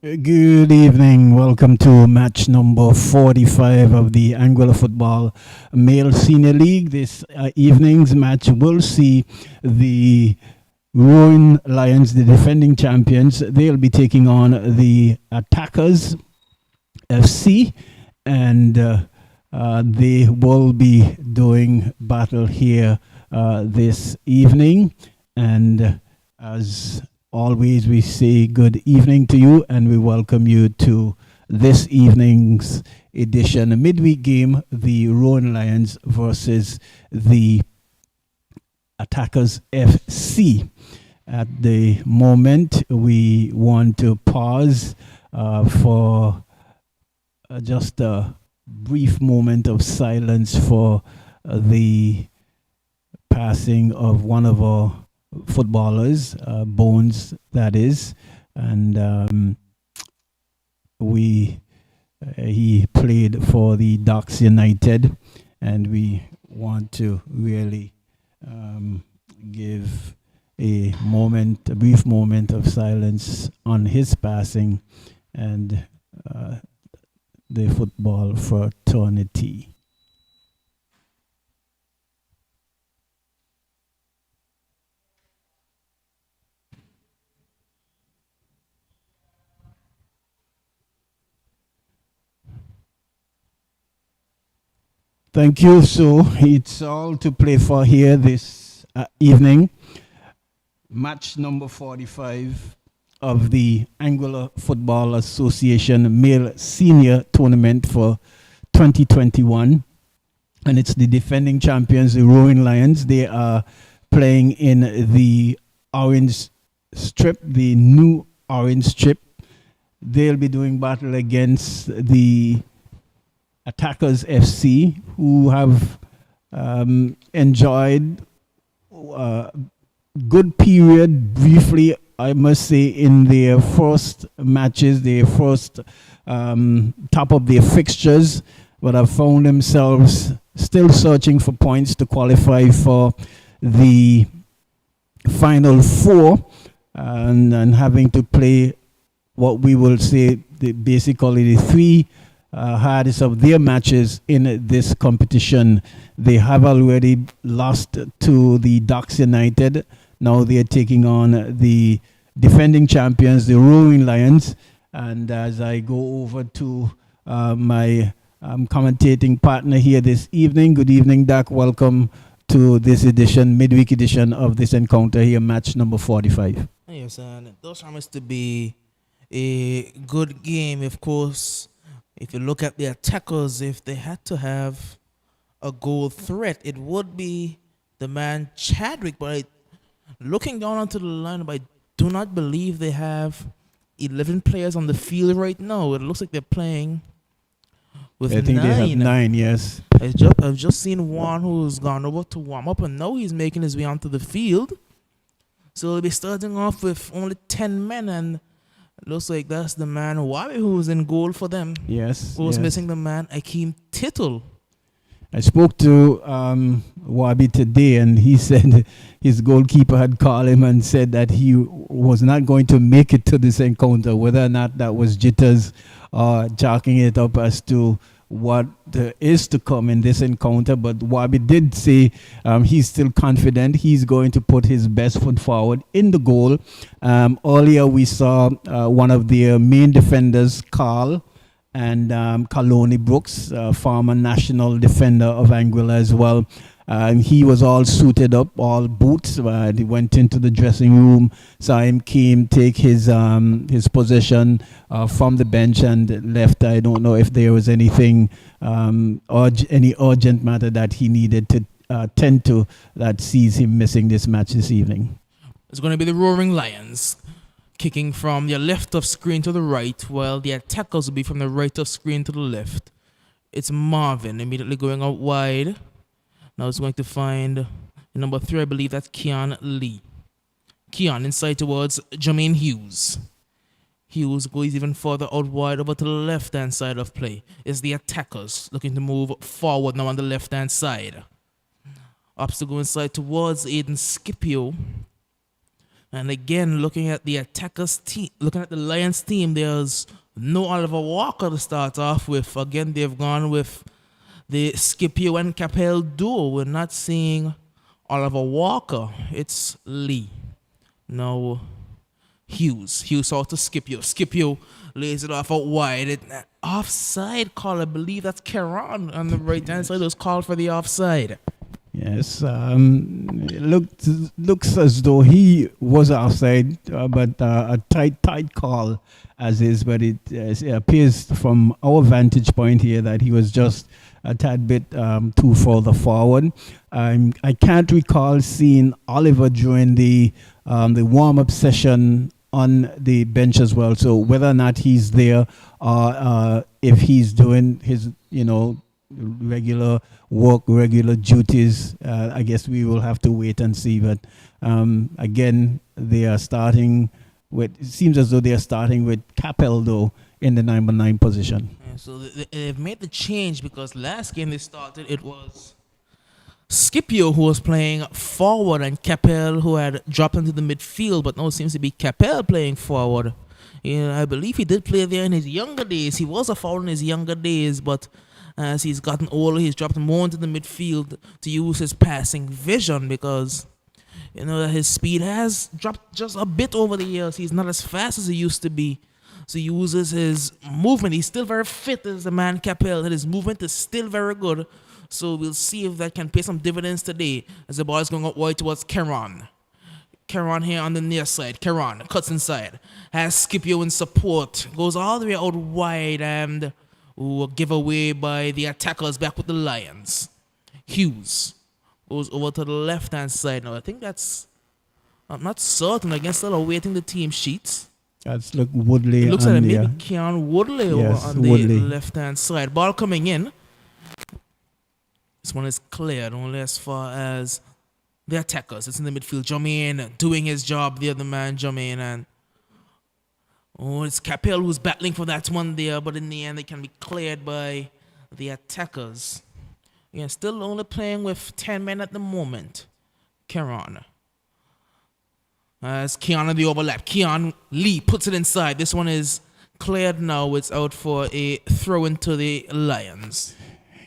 Good evening. Welcome to match number 45 of the Anguilla Football Male Senior League. This evening's match will see the Rowan Lions, the defending champions. They'll be taking on the Attackers FC, and they will be doing battle here this evening. And as always, we say good evening to you, and we welcome you to this evening's edition, a midweek game, the Rowan Lions versus the Attackers FC. At the moment, we want to pause for just a brief moment of silence for the passing of one of our footballers, Bones, that is, and he played for the Docks United, and we want to really give a brief moment of silence on his passing and the football fraternity. Thank you. So it's all to play for here this evening. Match number 45 of the Anguilla Football Association Male Senior Tournament for 2021. And it's the defending champions, the Rowan Lions. They are playing in the orange strip, the new orange strip. They'll be doing battle against the Attackers FC, who have enjoyed a good period, briefly, I must say, in their first matches, their first top of their fixtures, but have found themselves still searching for points to qualify for the final four, and having to play what we will say basically the three hardest of their matches in this competition. They have already lost to the Docks United. Now they are taking on the defending champions, the Rowan Lions. And as I go over to my commentating partner here this evening, good evening, Dak. Welcome to this edition, midweek edition of this encounter here, match number 45. Yes, and it does promise to be a good game, of course. If you look at the Attackers, if they had to have a goal threat, it would be the man Chadwick. But looking down onto the lineup, I do not believe they have 11 players on the field right now. It looks like they're playing with 9. I think they have 9, yes. I've just seen one who's gone over to warm up, and now he's making his way onto the field. So they'll be starting off with only 10 men, and it looks like that's the man Wabi who's in goal for them. Yes. Who was missing the man Akeem Tittle. I spoke to Wabi today, and he said his goalkeeper had called him and said that he was not going to make it to this encounter, whether or not that was jitters or chalking it up as to what is to come in this encounter. But Wabi did say he's still confident. He's going to put his best foot forward in the goal. Earlier we saw one of their main defenders, Carl, and Kaloni Brooks, former national defender of Anguilla as well. He was all suited up, all boots. He went into the dressing room, saw him take his possession from the bench and left. I don't know if there was anything, any urgent matter that he needed to tend to that sees him missing this match this evening. It's going to be the Roaring Lions kicking from the left of screen to the right, while the Attackers will be from the right of screen to the left. It's Marvin immediately going out wide. Now it's going to find number 3, I believe that's Keon Lee. Keon inside towards Jermaine Hughes. Hughes goes even further out wide over to the left-hand side of play. It's the Attackers looking to move forward now on the left-hand side. Opts to go inside towards Aiden Scipio. And again, looking at the attackers team, looking at the Lions team, there's no Oliver Walker to start off with. Again, they've gone with the Scipio and Capel duo. We're not seeing Oliver Walker. It's Lee. Now, Hughes out to Scipio. Scipio lays it off out wide. Offside call, I believe that's Keron on the right hand side. It was called for the offside. Yes, it looks as though he was offside, but a tight call as is. But it appears from our vantage point here that he was just a tad bit too further forward. I can't recall seeing Oliver during the warm-up session on the bench as well. So whether or not he's there, or if he's doing his, regular work, regular duties, I guess we will have to wait and see. But again, they are starting with. It seems as though they are starting with Capel though in the number 9 position. Yeah, so they've made the change because last game they started, it was Scipio who was playing forward and Capel who had dropped into the midfield, but now it seems to be Capel playing forward. I believe he did play there in his younger days. He was a forward in his younger days, but as he's gotten older, he's dropped more into the midfield to use his passing vision because his speed has dropped just a bit over the years. He's not as fast as he used to be. So he uses his movement. He's still very fit as a man, Capel, and his movement is still very good. So we'll see if that can pay some dividends today as the ball is going up wide towards Keron. Keron here on the near side. Keron cuts inside. Has Scipio in support. Goes all the way out wide and give away by the attackers back with the Lions. Hughes goes over to the left-hand side. Now, I think I'm not certain. I guess still awaiting the team sheets. That's Woodley. It looks like maybe Keon Woodley over on Woodley. The left-hand side. Ball coming in. This one is cleared only as far as the attackers. It's in the midfield. Jermaine doing his job. The other man, Jermaine. And it's Capel who's battling for that one there. But in the end, it can be cleared by the attackers. Yeah, still only playing with 10 men at the moment. Keron. As Keon on the overlap. Keon Lee puts it inside. This one is cleared now. It's out for a throw into the Lions.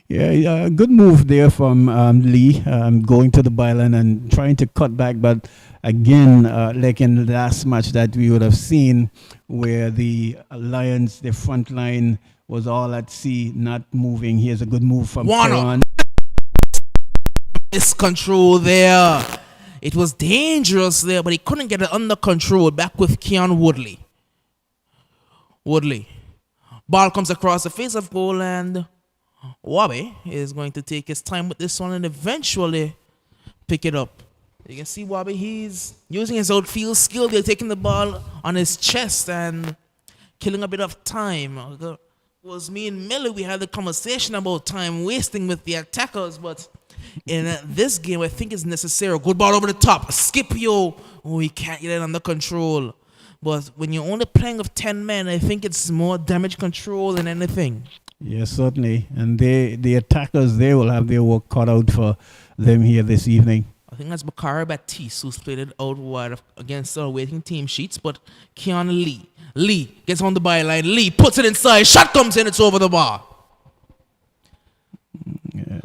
Yeah, good move there from Lee, going to the byline and trying to cut back. But again, like in the last match that we would have seen, where the Lions, the front line was all at sea, not moving. Here's a good move from Keron. Miscontrol there. It was dangerous there, but he couldn't get it under control. Back with Keon Woodley. Ball comes across the face of goal and Wabi is going to take his time with this one and eventually pick it up. You can see Wabi, he's using his outfield skill. They're taking the ball on his chest and killing a bit of time. It was me and Millie, we had a conversation about time wasting with the attackers, but in this game, I think it's necessary. Good ball over the top. Scipio, he can't get it under control. But when you're only playing with 10 men, I think it's more damage control than anything. Yes, certainly. And the attackers, they will have their work cut out for them here this evening. I think that's Bakari Batiste who's played it out wide against the waiting team sheets. But Keon Lee. Lee gets on the byline. Lee puts it inside. Shot comes in. It's over the bar.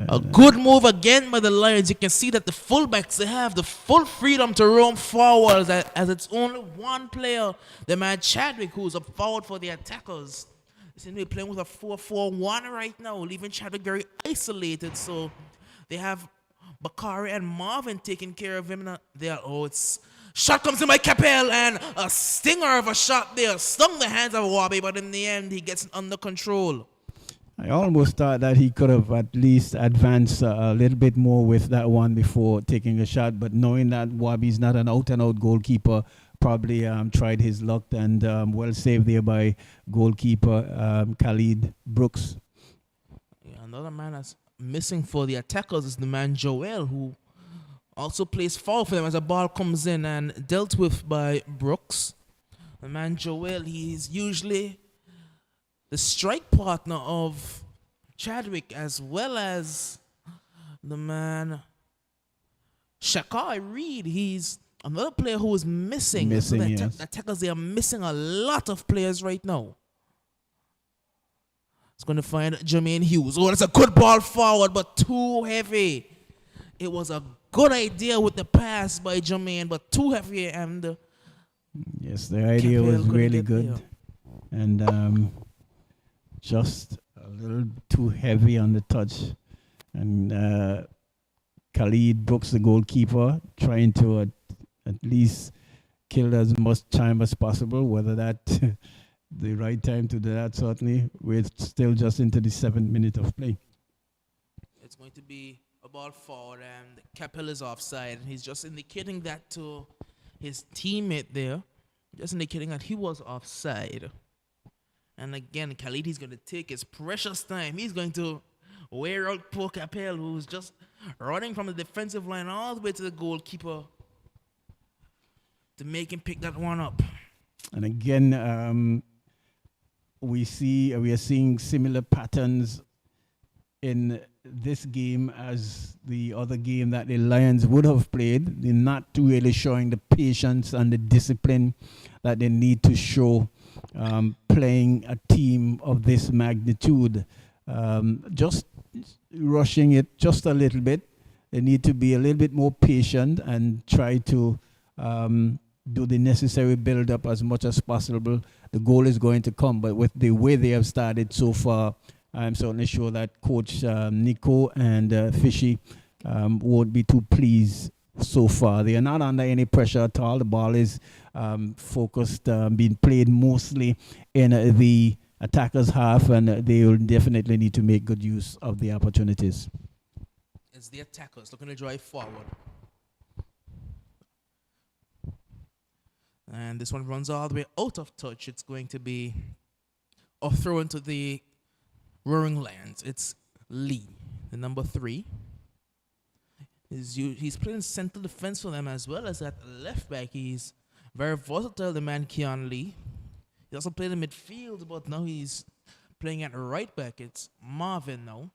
A good move again by the Lions. You can see that the fullbacks, they have the full freedom to roam forward as it's only one player, the man Chadwick, who's up forward for the attackers. They seem to be playing with a 4-4-1 right now, leaving Chadwick very isolated. So they have Bakari and Marvin taking care of him. It's shot comes in by Capel and a stinger of a shot there. Stung the hands of Wabi, but in the end, he gets it under control. I almost thought that he could have at least advanced a little bit more with that one before taking a shot. But knowing that Wabi's not an out-and-out goalkeeper, probably tried his luck and well saved there by goalkeeper Khalid Brooks. Yeah, another man that's missing for the attackers is the man Joel, who also plays foul for them as a ball comes in and dealt with by Brooks. The man Joel, he's usually the strike partner of Chadwick as well as the man Shakai Reed. He's Another player who is missing. Missing, The yes. attackers, they are missing a lot of players right now. It's going to find Jermaine Hughes. Oh, that's a good ball forward, but too heavy. It was a good idea with the pass by Jermaine, but too heavy, and Yes, the idea Capel was couldn't really get good. there. And just a little too heavy on the touch. And Khalid Brooks, the goalkeeper, trying to at least kill as much time as possible. Whether that the right time to do that, certainly. We're still just into the 7th minute of play. It's going to be a ball forward, and Capel is offside. And he's just indicating that to his teammate there, just indicating that he was offside. And again, Khalid is going to take his precious time. He's going to wear out poor Capel, who's just running from the defensive line all the way to the goalkeeper to make him pick that one up. And again, we are seeing similar patterns in this game as the other game that the Lions would have played. They're not really showing the patience and the discipline that they need to show playing a team of this magnitude. Just rushing it just a little bit. They need to be a little bit more patient and try to do the necessary build-up as much as possible. The goal is going to come, but with the way they have started so far, I'm certainly sure that Coach Nico and Fishy won't be too pleased so far. They are not under any pressure at all. The ball is focused, being played mostly in the attackers' half, and they will definitely need to make good use of the opportunities. It's the attackers looking to drive forward. And this one runs all the way out of touch. It's going to be a throw into the Roaring Lions. It's Lee, the number 3. He's playing center defense for them as well as at left back. He's very versatile, the man Keon Lee. He also played in midfield, but now he's playing at right back. It's Marvin now.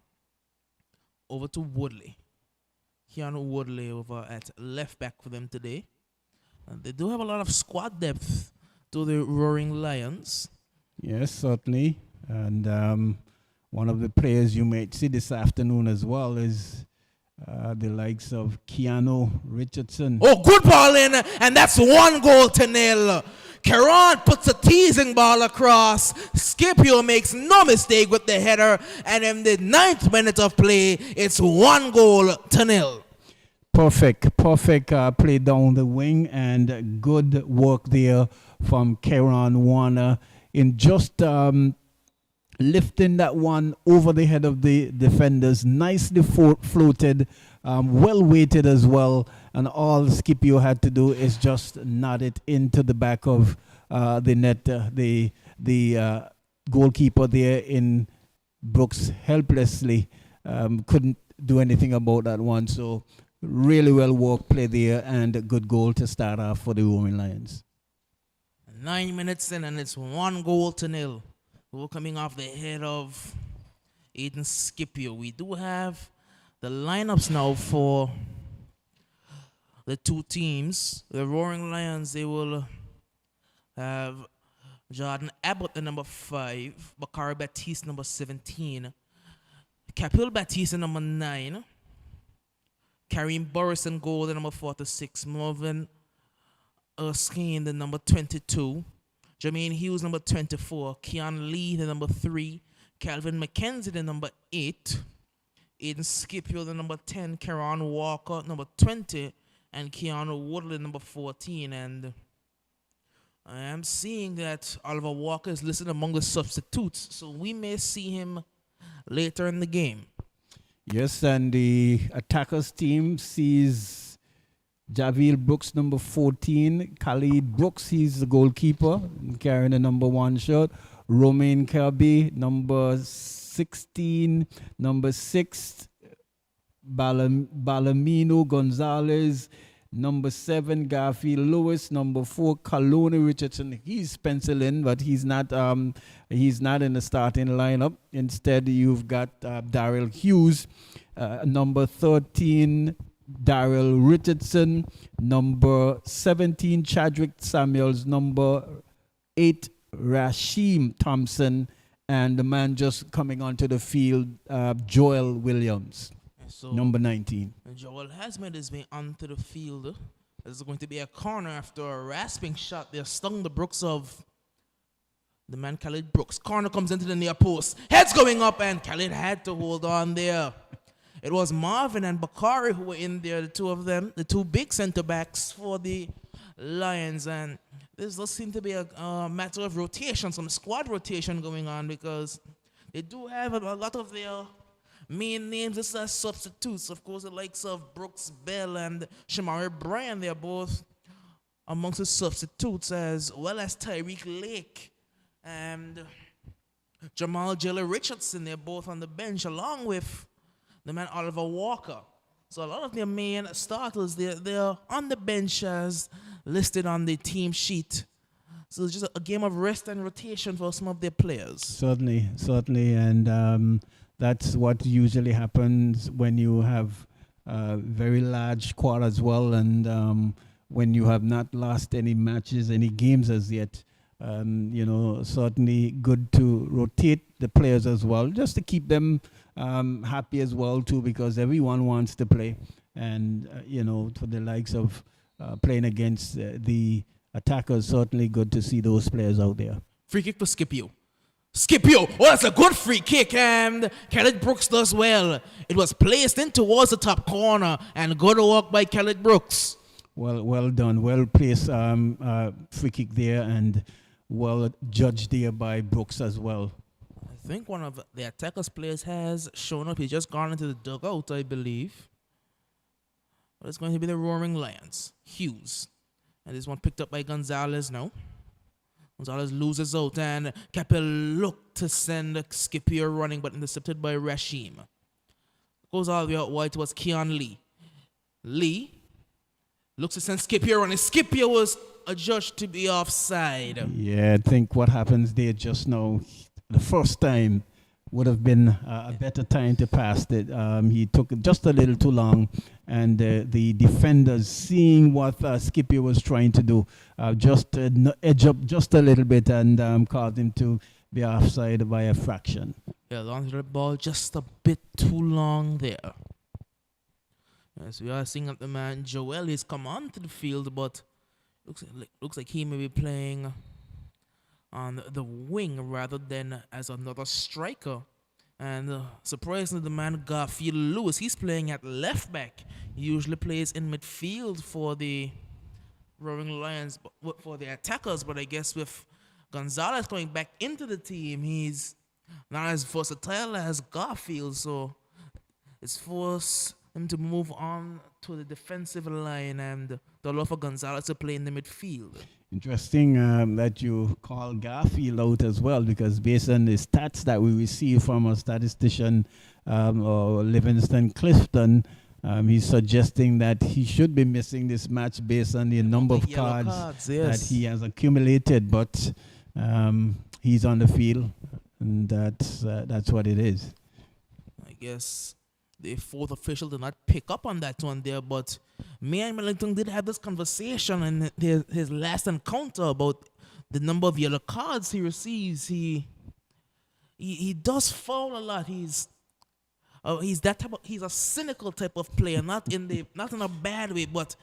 Over to Woodley. Keanu Woodley over at left back for them today. And they do have a lot of squad depth to the Roaring Lions. Yes, certainly. And one of the players you might see this afternoon as well is the likes of Keanu Richardson. Oh, good ball in, and that's 1-0. Karan puts a teasing ball across. Scipio makes no mistake with the header, and in the 9th minute of play, it's 1-0. Perfect play down the wing, and good work there from Karan Warner in just lifting that one over the head of the defenders. Nicely floated, well weighted as well, and all Scipio had to do is just nod it into the back of the net. The goalkeeper there in Brooks helplessly couldn't do anything about that one. So really well worked play there, and a good goal to start off for the Roaring Lions. 9 minutes in, and it's 1-0. We're coming off the head of Aiden Scipio. We do have the lineups now for the two teams. The Roaring Lions, they will have Jordan Abbott, the number 5, Bakari Batiste, number 17, Kapil Batiste, number 9, Kareem Burris in goal, the number 46, Marvin Erskine, the number 22, Jermaine Hughes, number 24, Keon Lee, the number 3, Calvin McKenzie, the number 8, Aiden Scipio, the number 10, Karan Walker, number 20, and Keanu Woodley, number 14. And I am seeing that Oliver Walker is listed among the substitutes, so we may see him later in the game. Yes, and the attackers team sees Javier Brooks, number 14. Khalid Brooks, he's the goalkeeper, carrying the number 1 shirt. Romain Kirby, number 16. Number 6, Balamino Gonzalez. Number 7, Garfield Lewis. Number 4, Kaloni Richardson. He's penciled in, but he's not in the starting lineup. Instead, you've got Daryl Hughes. Number 13, Daryl Richardson, number 17 Chadwick Samuels, number 8 Rasheem Thompson, and the man just coming onto the field, Joel Williams, So number 19. Joel has made his way onto the field. There's going to be a corner after a rasping shot. They stung the Brooks of the man Khalid Brooks. Corner comes into the near post. Heads going up, and Khalid had to hold on there. It was Marvin and Bakari who were in there, the two of them, the two big center backs for the Lions. And this does seem to be a matter of rotation, some squad rotation going on, because they do have a lot of their main names as substitutes. Of course, the likes of Brooks Bell and Shamari Bryan, they're both amongst the substitutes, as well as Tyreek Lake and Jamal Jiller Richardson. They're both on the bench, along with the man Oliver Walker. So a lot of their main starters, they're on the bench as listed on the team sheet. So it's just a game of rest and rotation for some of their players. Certainly, and that's what usually happens when you have very large squad as well, and when you have not lost any matches, any games as yet. Certainly good to rotate the players as well, just to keep them happy as well too, because everyone wants to play, and for the likes of playing against the attackers, certainly good to see those players out there. Free kick for Scipio. Scipio, oh, that's a good free kick, and Khalid Brooks does well. It was placed in towards the top corner, and good work by Khalid Brooks. Well done, well placed free kick there, and well judged there by Brooks as well. I think one of the attackers' players has shown up. He's just gone into the dugout, I believe. But it's going to be the Roaring Lions. Hughes. And this one picked up by Gonzalez now. Gonzalez loses out, and Capel looked to send Scipio running, but intercepted by Rasheem. Goes all the way out wide towards Keon Lee. Lee looks to send Scipio running. Scipio was adjudged to be offside. Yeah, I think what happens there just now, the first time would have been a better time to pass it. He took just a little too long, and the defenders, seeing what Scipio was trying to do, just edge up just a little bit and caused him to be offside by a fraction. Yeah, launched the ball just a bit too long there. Yes, we are seeing that the man Joel has come onto the field, but looks like he may be playing on the wing rather than as another striker. And surprisingly, the man Garfield Lewis, he's playing at left back. He usually plays in midfield for the Roaring Lions, for the attackers. But I guess with Gonzalez going back into the team, he's not as versatile as Garfield. So it's forced him to move on to the defensive line and the allow for Gonzalez to play in the midfield. Interesting that you call Garfield out as well, because based on the stats that we receive from a statistician or Livingston Clifton, he's suggesting that he should be missing this match based on the number of cards yes, that he has accumulated. But he's on the field, and that's what it is. I guess the fourth official did not pick up on that one there, but me and Millington did have this conversation in his last encounter about the number of yellow cards he receives. He does foul a lot. He's that type of, he's a cynical type of player, not in a bad way, but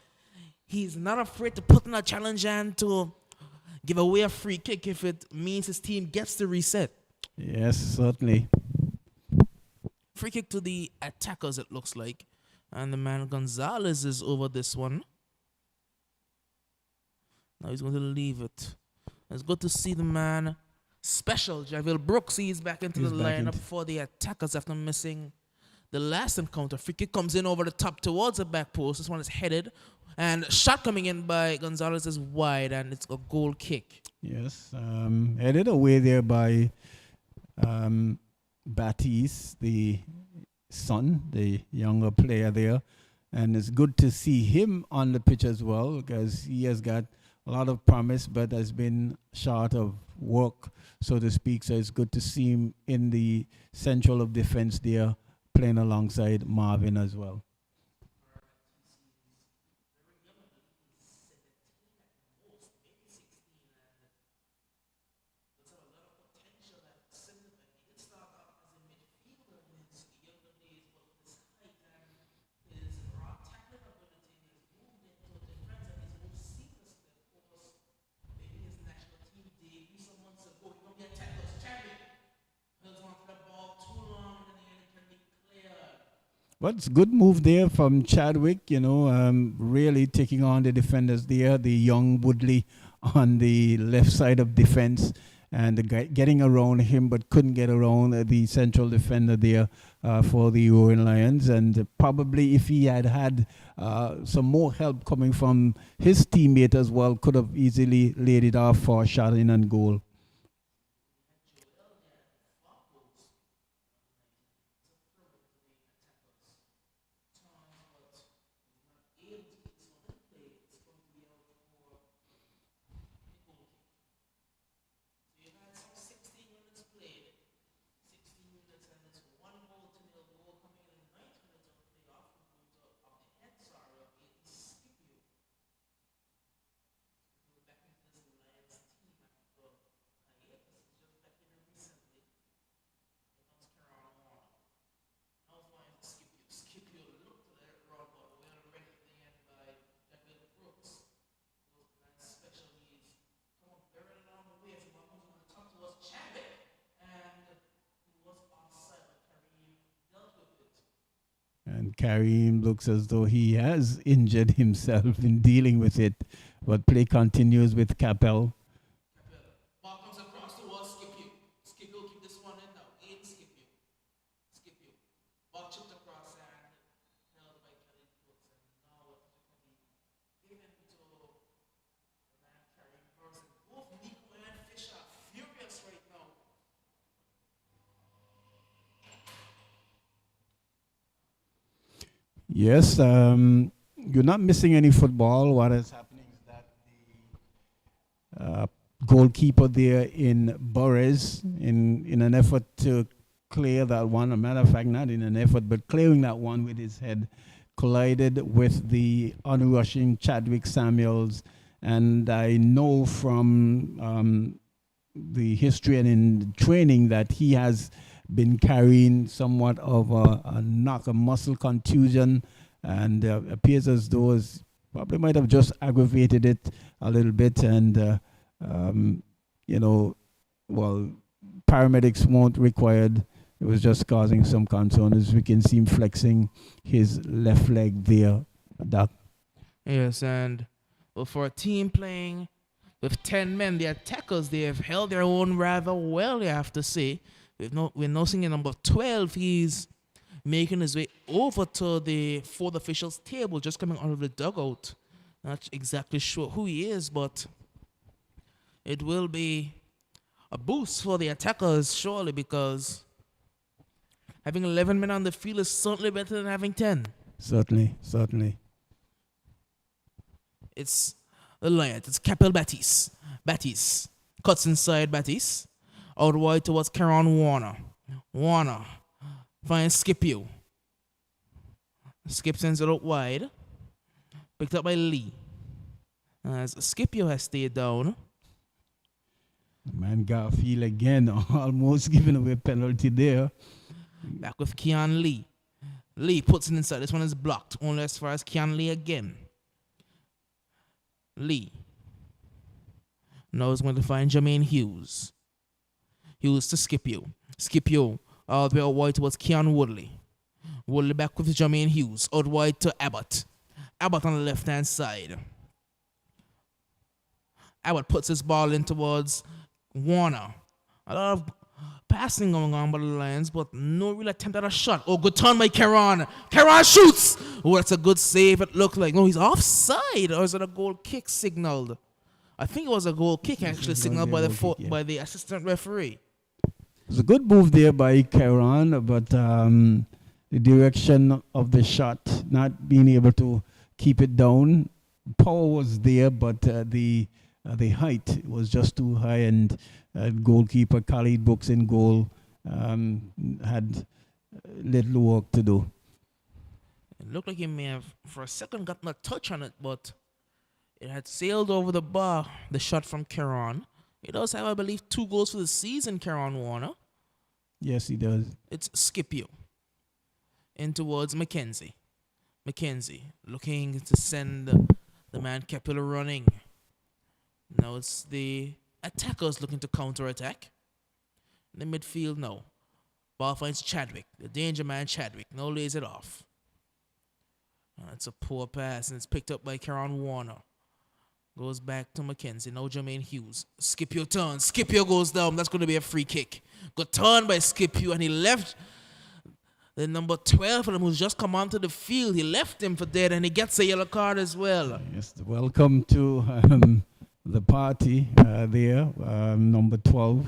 he's not afraid to put in a challenge and to give away a free kick if it means his team gets the reset. Yes, certainly. Free kick to the attackers, it looks like. And the man Gonzalez is over this one. Now he's going to leave it. It's good to see the man special, Javier Brooks. He's back into the lineup for the attackers after missing the last encounter. Free kick comes in over the top towards the back post. This one is headed. And shot coming in by Gonzalez is wide, and it's a goal kick. Yes, headed away there by Batiste, the son, the younger player there. And it's good to see him on the pitch as well, because he has got a lot of promise, but has been short of work, so to speak. So it's good to see him in the central of defense there, playing alongside Marvin as well. But it's good move there from Chadwick, really taking on the defenders there, the young Woodley on the left side of defense and the guy getting around him but couldn't get around the central defender there for the Roaring Lions. And probably if he had had some more help coming from his teammate as well, could have easily laid it off for a shot in and goal. And Kareem looks as though he has injured himself in dealing with it. But play continues with Capel. Yes, you're not missing any football. What is happening is that goalkeeper there in Burres, in an effort to clear that one, a matter of fact, not in an effort, but clearing that one with his head, collided with the onrushing Chadwick Samuels. And I know from the history and in training that he has been carrying somewhat of a knock, a muscle contusion, and appears as though it probably might have just aggravated it a little bit. And, well, paramedics weren't required. It was just causing some concern, as we can see him flexing his left leg there. Doc. Yes, and well, for a team playing with 10 men, the attackers, they have held their own rather well, you have to say. We're noticing in number 12, he's making his way over to the fourth officials table, just coming out of the dugout. Not exactly sure who he is, but it will be a boost for the attackers, surely, because having 11 men on the field is certainly better than having 10. Certainly, certainly. It's the Lions. It's Capel Batiste. Batiste cuts inside Batiste. Out wide towards Karan Warner. Warner finds Scipio. Skip sends it out wide. Picked up by Lee. As Scipio has stayed down. Man, Garfield again, almost giving away penalty there. Back with Keon Lee. Lee puts it inside. This one is blocked. Only as far as Keon Lee again. Lee. Now is going to find Jermaine Hughes. Hughes to Scipio. Scipio all the way out wide towards Keon Woodley. Woodley back with Jermaine Hughes. Out wide to Abbott. Abbott on the left-hand side. Abbott puts his ball in towards Warner. A lot of passing going on by the Lions, but no real attempt at a shot. Oh, good turn by Karan. Karan shoots. Oh, that's a good save, it looked like. No, he's offside. Or is it a goal kick signaled? I think it was a goal kick actually signaled by by the assistant referee. It was a good move there by Karan, but the direction of the shot, not being able to keep it down. Power was there, but the height was just too high, and goalkeeper Khalid Brooks in goal had little work to do. It looked like he may have, for a second, gotten a touch on it, but it had sailed over the bar, the shot from Karan. He does have, I believe, 2 goals for the season, Karan Warner. Yes, he does. It's Scipio. In towards Mackenzie. Mackenzie looking to send the man Capilla running. Now it's the attackers looking to counter-attack. In the midfield, no. Ball finds Chadwick. The danger man Chadwick. Now lays it off. It's a poor pass, and it's picked up by Karen Warner. Goes back to McKenzie. Now Jermaine Hughes. Scipio turns. Scipio goes down. That's going to be a free kick. Good turn by Scipio, and he left the number 12 for him, who's just come onto the field. He left him for dead, and he gets a yellow card as well. Yes, welcome to the party there, number 12.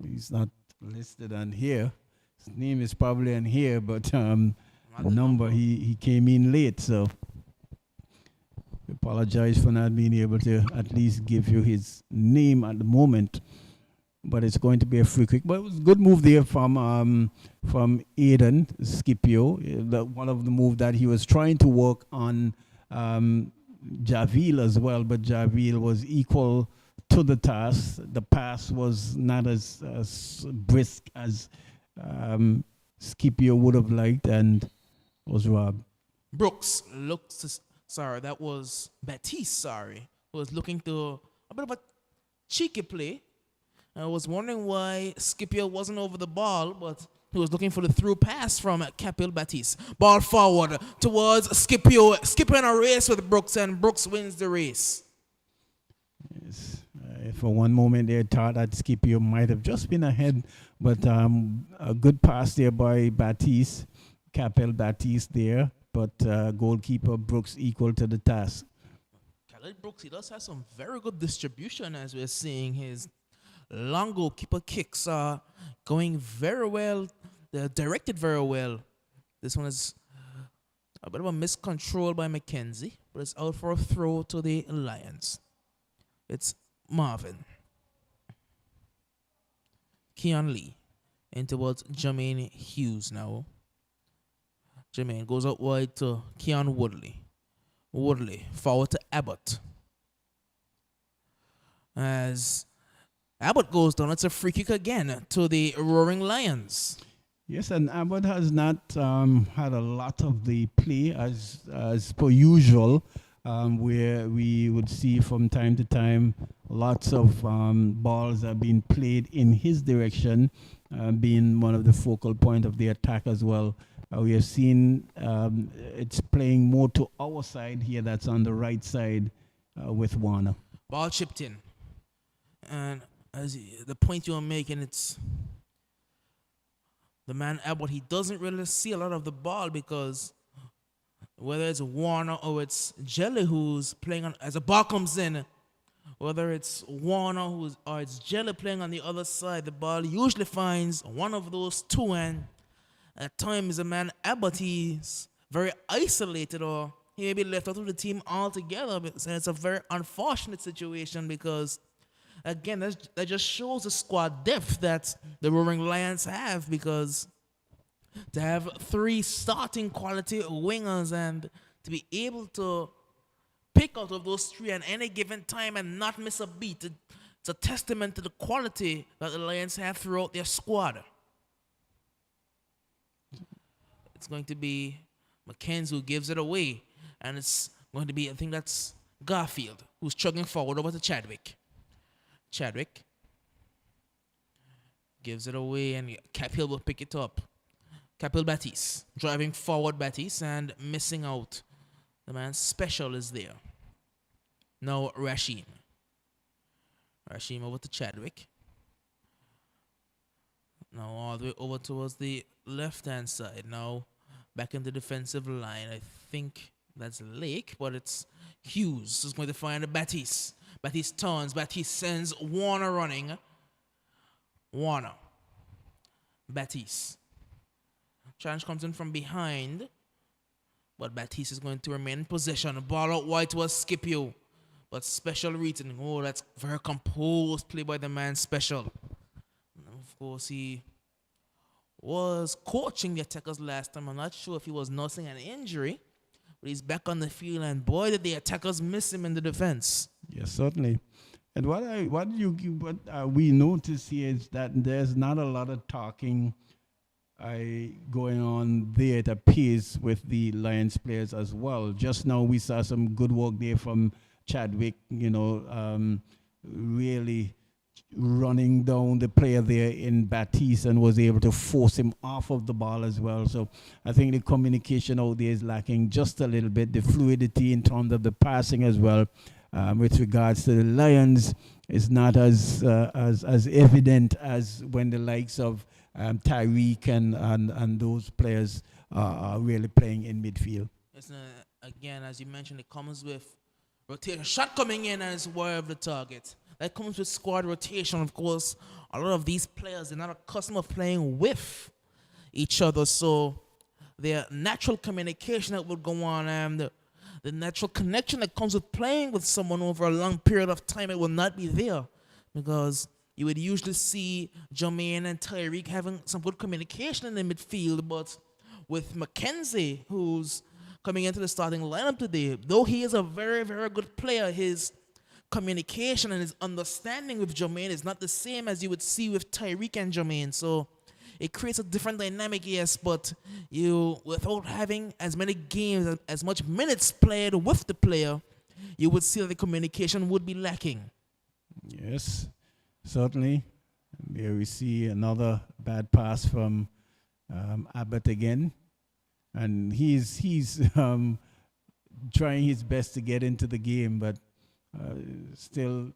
He's not listed on here. His name is probably on here, but the number, he came in late, so we apologize for not being able to at least give you his name at the moment. But it's going to be a free kick. But it was a good move there from Aiden Scipio. One of the move that he was trying to work on Javil as well, but Javil was equal to the task. The pass was not as brisk as Scipio would have liked and was robbed. Brooks that was Batiste, who was looking to a bit of a cheeky play. I was wondering why Scipio wasn't over the ball, but he was looking for the through pass from Capil Batiste. Ball forward towards Scipio. Scipio in a race with Brooks, and Brooks wins the race. Yes. For one moment, they thought that Scipio might have just been ahead, but a good pass there by Batiste, Capel Batiste there, but goalkeeper Brooks equal to the task. Khalid Brooks, he does have some very good distribution, as we're seeing. His long goalkeeper kicks are going very well. They're directed very well. This one is a bit of a miscontrol by McKenzie, but it's out for a throw to the Lions. It's Marvin. Keon Lee in towards Jermaine Hughes now. Jermaine goes out wide to Keon Woodley. Woodley forward to Abbott. As Abbott goes down, it's a free kick again to the Roaring Lions. Yes, and Abbott has not had a lot of the play as per usual, where we would see from time to time lots of balls are being played in his direction, being one of the focal point of the attack as well. We have seen it's playing more to our side here, that's on the right side with Warner. Ball chipped in. And as the point you're making, it's the man Abbott, he doesn't really see a lot of the ball, because whether it's Warner or it's Jelly who's playing on, as a ball comes in, whether it's Warner or it's Jelly playing on the other side, the ball usually finds one of those two, and at times the man Abbott, he's very isolated, or he may be left out of the team altogether. So it's a very unfortunate situation, because again, that just shows the squad depth that the Roaring Lions have, because to have three starting quality wingers and to be able to pick out of those three at any given time and not miss a beat, it's a testament to the quality that the Lions have throughout their squad. It's going to be McKenzie who gives it away, and it's going to be, I think that's Garfield, who's chugging forward over to Chadwick. Chadwick gives it away, and Capil will pick it up. Capil Batiste driving forward Batiste and missing out. The man Special is there. Now Rashim. Rashim over to Chadwick. Now all the way over towards the left-hand side. Now back in the defensive line. I think that's Lake, but it's Hughes who's going to find Batiste. Batiste turns. Batiste sends Warner running. Warner. Batiste. Challenge comes in from behind, but Batiste is going to remain in possession. Ball out wide towards Scipio, but Special reading. Oh, that's very composed play by the man Special. And of course, he was coaching the attackers last time. I'm not sure if he was nursing an injury, but he's back on the field, and boy, did the attackers miss him in the defense. Yes, certainly. And what we notice here is that there's not a lot of talking going on there, it appears, with the Lions players as well. Just now we saw some good work there from Chadwick, really running down the player there in Batiste and was able to force him off of the ball as well. So I think the communication out there is lacking just a little bit. The fluidity in terms of the passing as well, with regards to the Lions, is not as evident as when the likes of Tyreek and those players are really playing in midfield. It's, again, as you mentioned, it comes with rotation. Shot coming in and it's wide of the target. That comes with squad rotation. Of course, a lot of these players, they're not accustomed of playing with each other. So their natural communication that would go on and the natural connection that comes with playing with someone over a long period of time, it will not be there. Because you would usually see Jermaine and Tyreek having some good communication in the midfield, but with Mackenzie, who's coming into the starting lineup today, though he is a very, very good player, his communication and his understanding with Jermaine is not the same as you would see with Tyreek and Jermaine. So it creates a different dynamic, yes, but you, without having as many games, as much minutes played with the player, you would see that the communication would be lacking. Yes, certainly. There we see another bad pass from Abbott again. And he's trying his best to get into the game, but still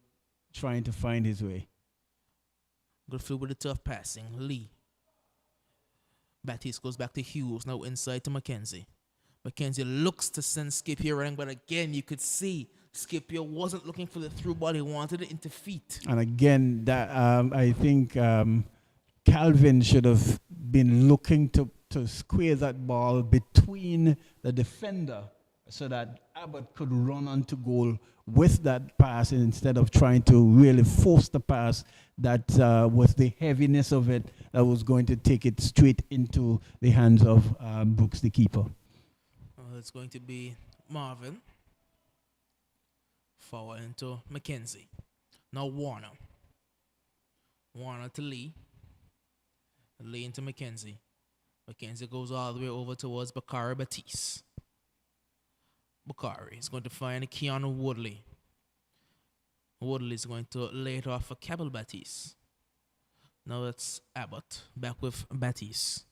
trying to find his way. Good field with the tough passing. Lee. Batiste goes back to Hughes, now inside to Mackenzie. Mackenzie looks to send Scipio running, but again, you could see Scipio wasn't looking for the through ball. He wanted it into feet. And again, that I think Calvin should have been looking to square that ball between the defender so that Abbott could run onto goal with that pass instead of trying to really force the pass that with the heaviness of it that was going to take it straight into the hands of Brooks, the keeper. It's going to be Marvin. Forward into Mackenzie. Now Warner. Warner to Lee. Lee into Mackenzie. Mackenzie goes all the way over towards Bakari Batiste. Bakari is going to find Keanu Woodley. Woodley is going to lay it off for Cabell Batiste. Now it's Abbott back with Batiste.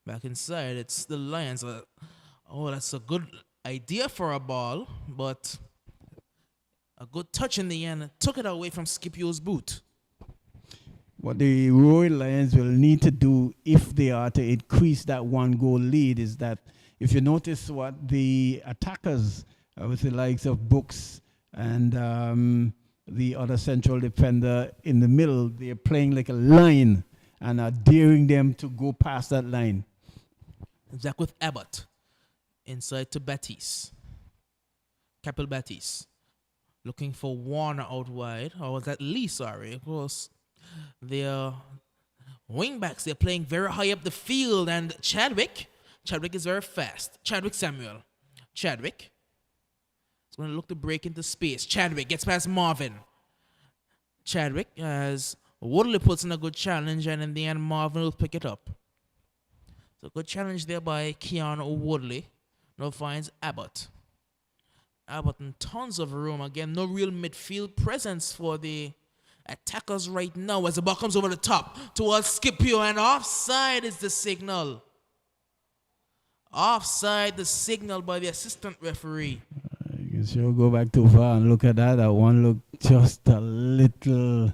Back inside, it's the Lions. Oh, that's a good idea for a ball, but a good touch in the end took it away from Scipio's boot. What the Royal Lions will need to do if they are to increase that one goal lead is that if you notice what the attackers with the likes of Brooks and the other central defender in the middle, they're playing like a line and are daring them to go past that line. Back with Abbott. Inside to Batiste. Capel Batiste. Looking for Warner out wide. Or was that Lee, sorry. Of course, their wingbacks, they're playing very high up the field. And Chadwick is very fast. Chadwick Samuel. Chadwick is going to look to break into space. Chadwick gets past Marvin. Chadwick, as Woodley puts in a good challenge, and in the end, Marvin will pick it up. So good challenge there by Keanu Woodley. Now finds Abbott. Abbott in tons of room. Again, no real midfield presence for the attackers right now as the ball comes over the top towards Scipio, and offside is the signal. Offside, the signal by the assistant referee. You can sure go back to VAR and look at that. That one looked just a little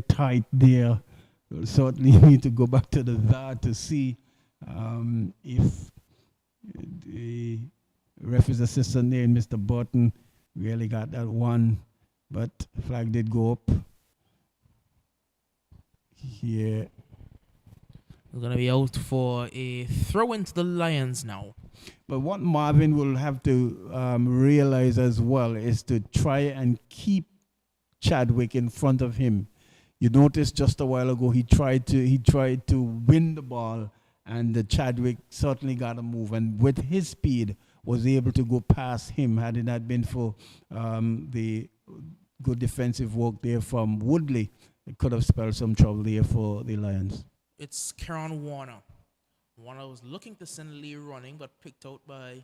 tight there. We'll certainly need to go back to the VAR to see if the referee's assistant there, Mr. Burton, really got that one. But flag did go up. Here. We're going to be out for a throw into the Lions now. But what Marvin will have to realize as well is to try and keep Chadwick in front of him. You noticed just a while ago he tried to win the ball, and the Chadwick certainly got a move, and with his speed was able to go past him. Had it not been for the good defensive work there from Woodley, it could have spelled some trouble there for the Lions. It's Karen Warner. Warner was looking to send Lee running, but picked out by,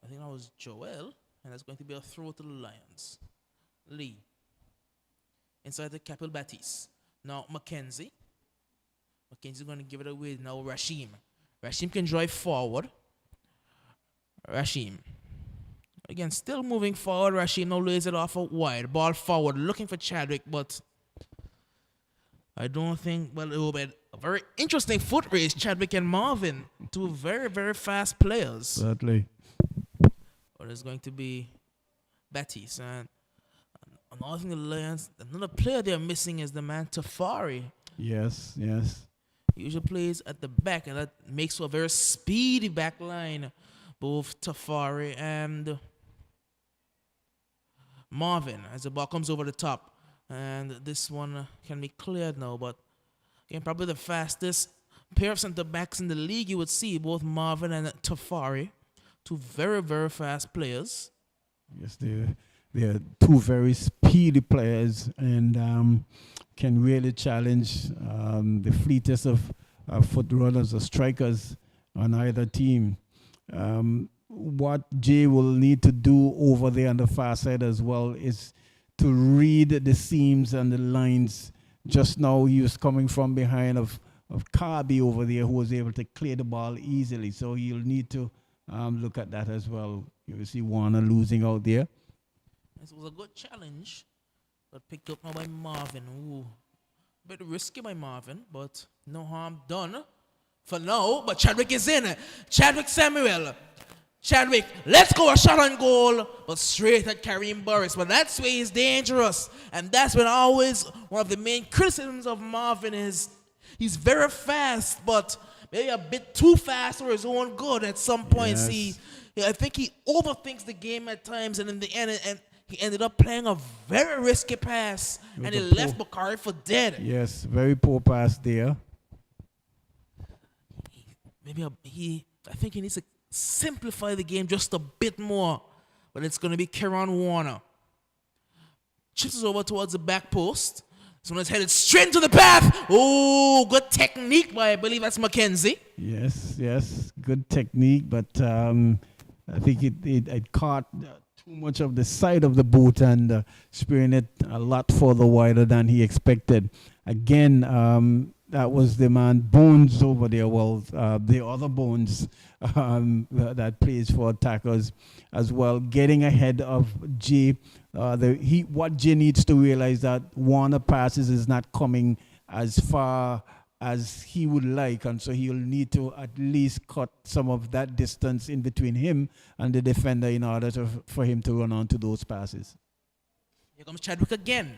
I think that was Joel. And that's going to be a throw to the Lions. Lee. Inside the Capital Batiste. Now Mackenzie. Mackenzie's going to give it away. Now Rashim. Rashim can drive forward. Rashim. Again, still moving forward. Rashim now lays it off out wide. Ball forward, looking for Chadwick, but I don't think, well, it will be a very interesting foot race, Chadwick and Marvin. Two very, very fast players. Certainly. But it's going to be Batiste. And another thing, the Lions, another player they're missing is the man Tafari. Yes, yes. He usually plays at the back, and that makes for a very speedy back line. Both Tafari and Marvin, as the ball comes over the top. And this one can be cleared now, but again, probably the fastest pair of center backs in the league you would see, both Marvin and Tafari. Two very, very fast players. Yes, they're two very speedy players and can really challenge the fleetest of foot runners or strikers on either team. What Jay will need to do over there on the far side as well is to read the seams and the lines. Just now he was coming from behind of Carby over there, who was able to clear the ball easily. So you'll need to look at that as well. You will see Warner losing out there. This was a good challenge, but picked up now by Marvin. Ooh, a bit risky by Marvin, but no harm done for now. But Chadwick is in. Chadwick Samuel. Chadwick, let's go, a shot on goal, but straight at Kareem Burris. But that's where he's dangerous. And that's when always one of the main criticisms of Marvin is he's very fast, but maybe a bit too fast for his own good at some points. Yes. I think he overthinks the game at times, and in the end, and he ended up playing a very risky pass, and he left Bakari for dead. Yes, very poor pass there. I think he needs to simplify the game just a bit more, but it's going to be Kieran Warner. Chips over towards the back post. This one is headed straight into the path. Oh, good technique by, I believe that's Mackenzie. Yes, good technique, but I think it caught too much of the side of the boot and spearing it a lot further wider than he expected. Again, that was the man Bones over there. Well, the other Bones that plays for attackers as well, getting ahead of Jay. What Jay needs to realize that Warner passes is not coming as far as he would like, and so he'll need to at least cut some of that distance in between him and the defender in order for him to run onto those passes. Here comes Chadwick again.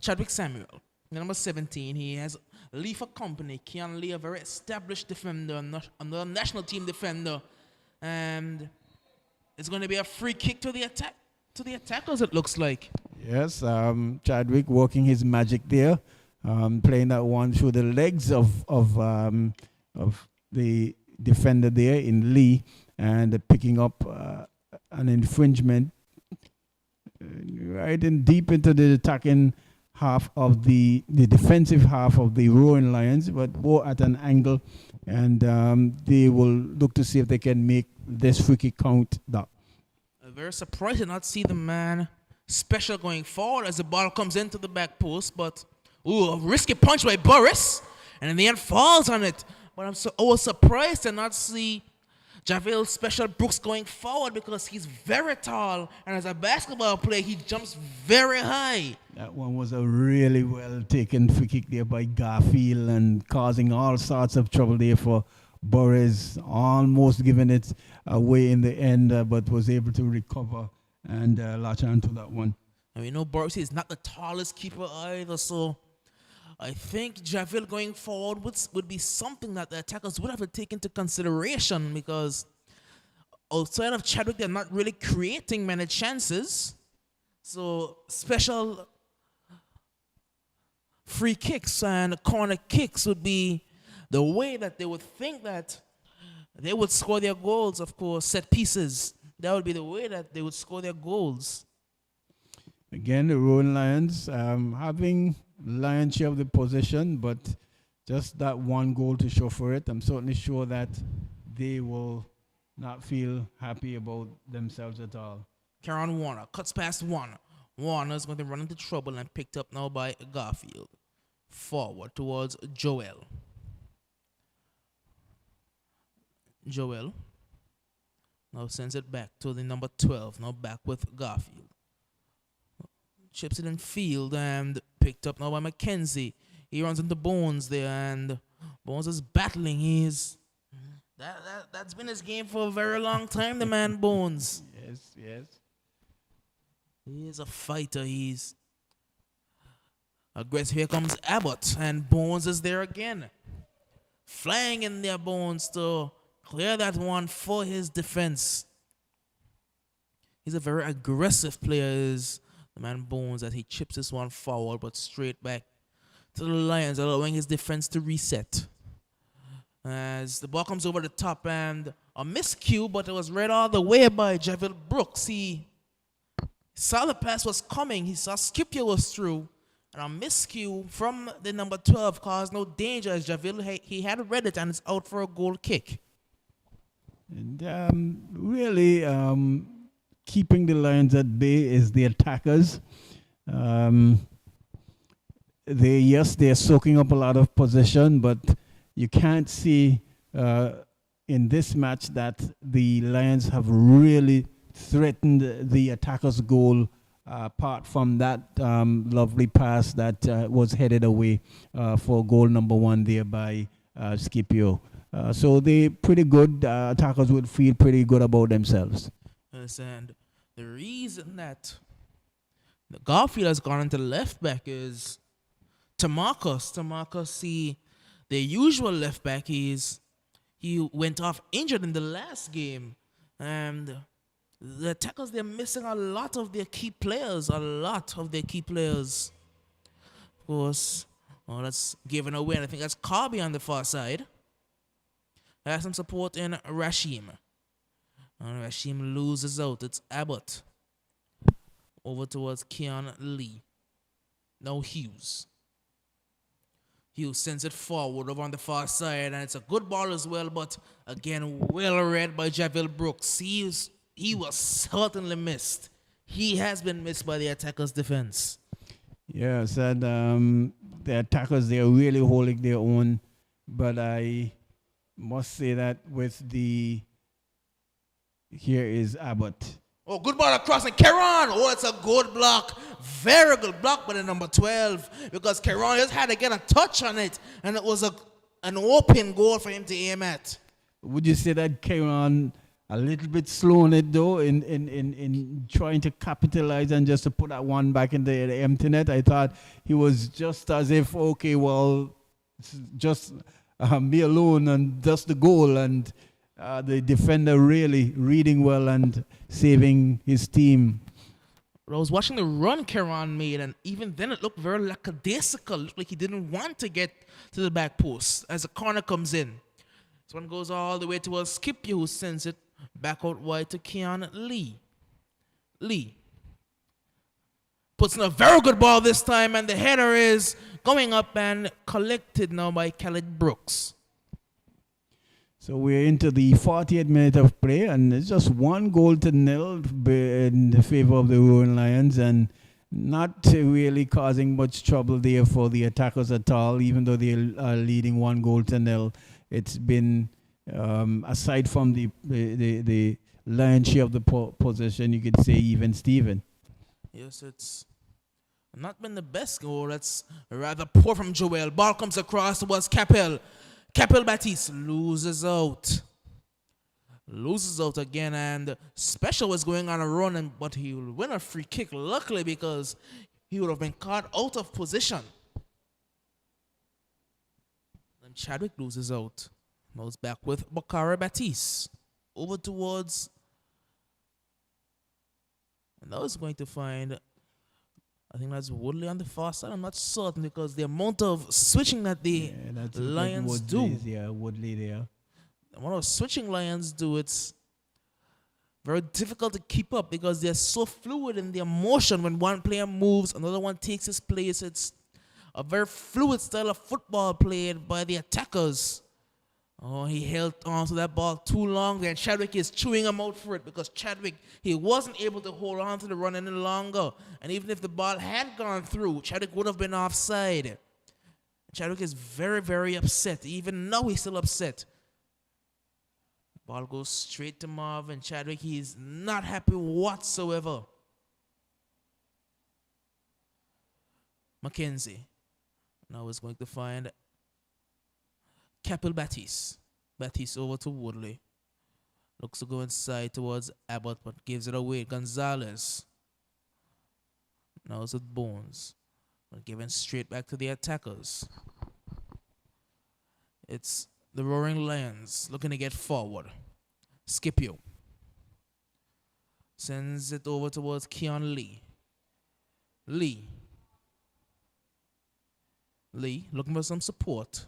Chadwick Samuel, number 17. He has Lee for company. Keon Lee, a very established defender, another national team defender, and it's going to be a free kick to the attackers. It looks like. Yes, Chadwick working his magic there. Playing that one through the legs of the defender there in Lee, and picking up an infringement right in deep into the attacking half of the defensive half of the Roaring Lions, but more at an angle, and they will look to see if they can make this free kick count. That. Very surprised to not see the man special going forward as the ball comes into the back post, but a risky punch by Burris, and in the end falls on it. But I was surprised to not see JaVale Special Brooks going forward because he's very tall, and as a basketball player, he jumps very high. That one was a really well taken free kick there by Garfield and causing all sorts of trouble there for Burris, almost giving it away in the end, but was able to recover and latch onto that one. And we know Burris is not the tallest keeper either, so I think JaVale going forward would be something that the attackers would have to take into consideration, because outside of Chadwick, they're not really creating many chances. So special free kicks and corner kicks would be the way that they would think that they would score their goals. Of course, set pieces, that would be the way that they would score their goals. Again, the Roaring Lions having lion's share of the possession, but just that one goal to show for it. I'm certainly sure that they will not feel happy about themselves at all. Karen Warner cuts past one. Warner's going to run into trouble and picked up now by Garfield. Forward towards Joel. Joel now sends it back to the number 12. Now back with Garfield. Chips it in field and picked up now by McKenzie. He runs into Bones there and Bones is battling. That's been his game for a very long time, the man Bones. Yes. He is a fighter. He's aggressive. Here comes Abbott and Bones is there again. Flying in there, Bones to clear that one for his defense. He's a very aggressive player, is the man Bones, that he chips this one forward but straight back to the Lions, allowing his defense to reset. As the ball comes over the top and a miscue, but it was read all the way by Javill Brooks. He saw the pass was coming. He saw Scipio was through. And a miscue from the number 12 caused no danger as Javill, he had read it and it's out for a goal kick. And really keeping the Lions at bay is the attackers. They're soaking up a lot of possession, but you can't see in this match that the Lions have really threatened the attackers' goal, apart from that lovely pass that was headed away for goal number 1 there by Scipio. So they pretty good. Attackers would feel pretty good about themselves. Yes, and the reason that the Garfield has gone into left back is Tamarcus. Tamarcus, the usual left back, he went off injured in the last game, and the attackers, they're missing a lot of their key players. Of course, that's given away, and I think that's Carby on the far side. Has some support in Rashim. And Rashim loses out. It's Abbott. Over towards Keon Lee. Now Hughes. Hughes sends it forward over on the far side, and it's a good ball as well, but again, well read by Javill Brooks. He was certainly missed. He has been missed by the attackers' defense. Yes, and the attackers, they're really holding their own, but I must say that here is Abbott. Oh, good ball across and Keron. Oh, it's a good block. Very good block by the number 12 because Keron just had to get a touch on it, and it was an open goal for him to aim at. Would you say that Keron a little bit slow on it though in trying to capitalize and just to put that one back in the empty net? I thought he was just as if, okay, well, just me alone and just the goal, and the defender really reading well and saving his team. I was watching the run Keron made, and even then it looked very lackadaisical. It looked like he didn't want to get to the back post as the corner comes in. This one goes all the way towards Scipio, who sends it back out wide to Keon Lee. Lee puts in a very good ball this time, and the header is going up and collected now by Khaled Brooks. So we're into the 40th minute of play, and it's just 1-0 in favor of the Roaring Lions, and not really causing much trouble there for the attackers at all, even though they are leading 1-0. It's been, aside from the lion's share of the possession, you could say even Steven. Yes, it's not been the best goal. That's rather poor from Joel. Ball comes across towards Capel. Capel Baptiste loses out again, and Special was going on a run, but he will win a free kick, luckily, because he would have been caught out of position. And Chadwick loses out. Now it's back with Bakara Baptiste. Over towards, and now it's going to find, I think that's Woodley on the far side. I'm not certain because the amount of switching that the Lions do. Yeah, Woodley there. The amount of switching Lions do, it's very difficult to keep up because they're so fluid in their motion. When one player moves, another one takes his place. It's a very fluid style of football played by the attackers. Oh, he held on to that ball too long, and Chadwick is chewing him out for it because Chadwick, he wasn't able to hold on to the run any longer. And even if the ball had gone through, Chadwick would have been offside. Chadwick is very, very upset. Even now, he's still upset. Ball goes straight to Marvin. Chadwick, he's not happy whatsoever. Mackenzie now is going to find Capel Batiste. Batiste over to Woodley. Looks to go inside towards Abbott, but gives it away. Gonzalez. Now it's with Bones. But giving straight back to the attackers. It's the Roaring Lions looking to get forward. Scipio sends it over towards Keon Lee. Lee looking for some support.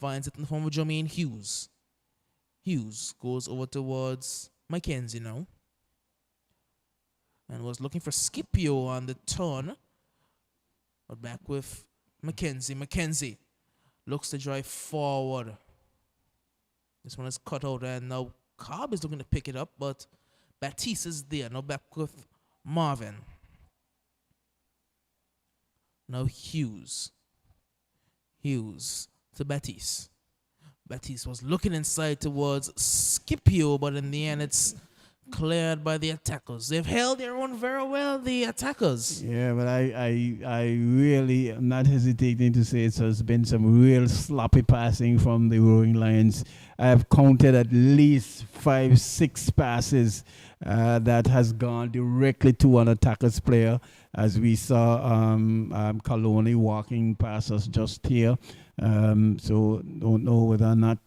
Finds it in the form of Jermaine Hughes. Hughes goes over towards Mackenzie now. And was looking for Scipio on the turn. But back with Mackenzie. Mackenzie looks to drive forward. This one is cut out, and now Cobb is looking to pick it up, but Batiste is there. Now back with Marvin. Now Hughes to Batiste. Batiste was looking inside towards Scipio, but in the end it's cleared by the attackers. They've held their own very well, the attackers. Yeah, but I really am not hesitating to say it has been some real sloppy passing from the Roaring Lions. I have counted at least 5-6 passes that has gone directly to an attacker's player, as we saw Coloni walking past us just here. So don't know whether or not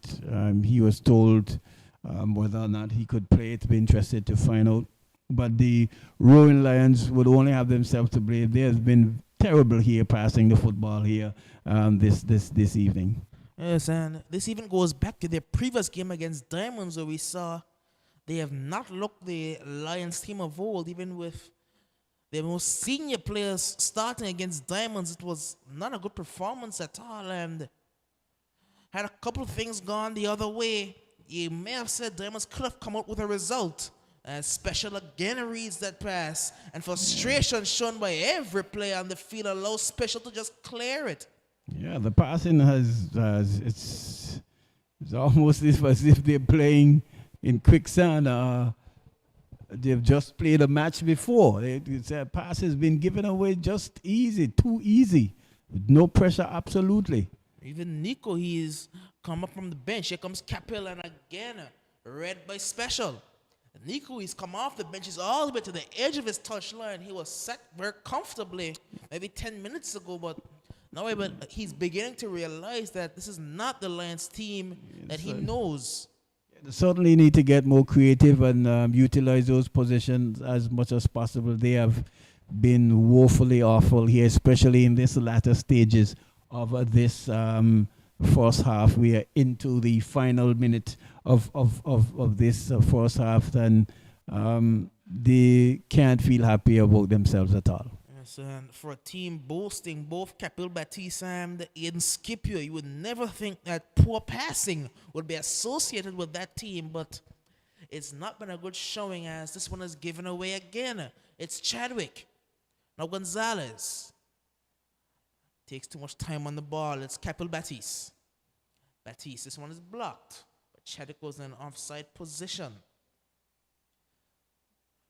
he was told whether or not he could play it. Be interested to find out. But the Roaring Lions would only have themselves to blame. They have been terrible here passing the football here this evening. Yes, and this even goes back to their previous game against Diamonds, where we saw they have not looked the Lions team of old. Even with their most senior players starting against Diamonds, it was not a good performance at all. And had a couple of things gone the other way, you may have said Diamonds could have come out with a result. Special again reads that pass, and frustration shown by every player on the field allows Special to just clear it. Yeah, the passing has it's almost as if they're playing in quicksand. They've just played a match before. The pass has been given away just easy, too easy, with no pressure, absolutely. Even Nico, he's come up from the bench. Here comes Capel, and again, read by Special. Nico, he's come off the bench. He's all the way to the edge of his touchline. He was set very comfortably maybe 10 minutes ago, but now he's beginning to realize that this is not the Lions team that he knows. They certainly need to get more creative and utilize those positions as much as possible. They have been woefully awful here, especially in this latter stages of this first half. We are into the final minute of this first half, and they can't feel happy about themselves at all. Yes, and for a team boasting both Capel Batiste and Aiden Scipio, you would never think that poor passing would be associated with that team, but it's not been a good showing, as this one is given away again. It's Chadwick. Now Gonzalez takes too much time on the ball. It's Capel Batiste. This one is blocked, but Chadwick was in an offside position.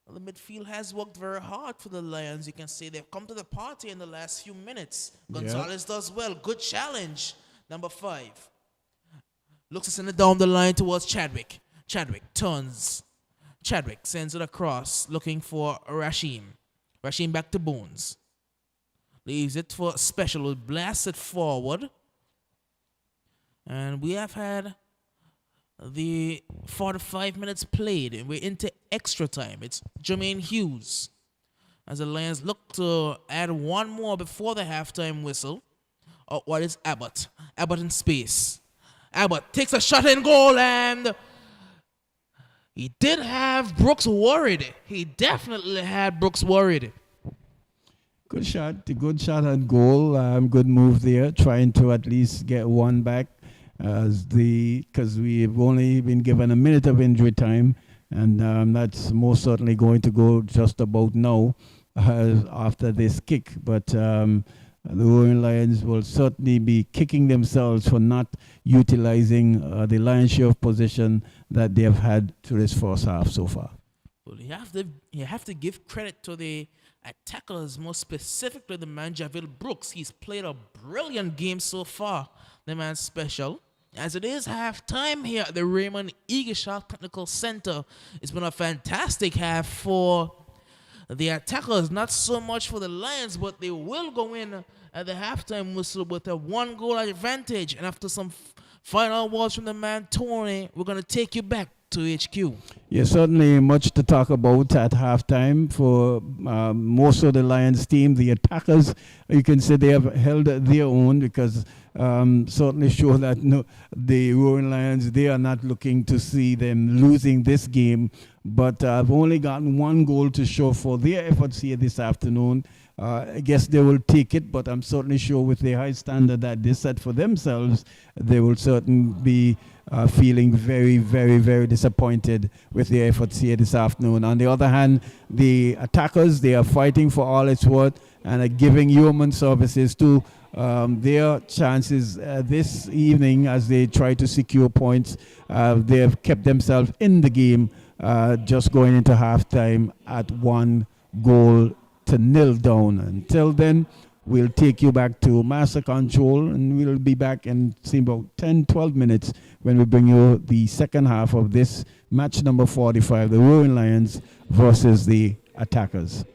Well, the midfield has worked very hard for the Lions. You can say they've come to the party in the last few minutes. Gonzalez does well. Good challenge. Number 5. Looks to send it down the line towards Chadwick. Chadwick turns. Chadwick sends it across, looking for Rashim. Rashim back to Bones. Leaves it for Special. Will blast it forward. And we have had the 45 minutes played, and we're into extra time. It's Jermaine Hughes, as the Lions look to add one more before the halftime whistle. What is Abbott? Abbott in space. Abbott takes a shot in goal, and he did have Brooks worried. He definitely had Brooks worried. Good shot on goal. Good move there, trying to at least get one back. as the because we've only been given a minute of injury time, and that's most certainly going to go just about now after this kick. But the Roaring Lions will certainly be kicking themselves for not utilizing the lion's share of position that they have had through this first half so far. Well, you have to give credit to the attackers, more specifically the man Javille Brooks. He's played a brilliant game so far. The man's special. As it is halftime here at the Raymond Eagleshawk Technical Center, it's been a fantastic half for the attackers, not so much for the Lions, but they will go in at the halftime whistle with a 1 goal advantage. And after some final words from the man Tony, we're going to take you back to HQ. Yeah, certainly much to talk about at halftime for most of the Lions team. The attackers, you can say they have held their own because certainly show that no, the Roaring Lions, they are not looking to see them losing this game. But I've only gotten 1 goal to show for their efforts here this afternoon. I guess they will take it, but I'm certainly sure with the high standard that they set for themselves, they will certainly be feeling very, very, very disappointed with their efforts here this afternoon. On the other hand, the attackers, they are fighting for all it's worth and are giving human services to their chances this evening as they try to secure points. They have kept themselves in the game, just going into halftime at 1 goal to 0 down. Until then, we'll take you back to Master Control, and we'll be back in about 10, 12 minutes when we bring you the second half of this match number 45, the Roaring Lions versus the Attackers.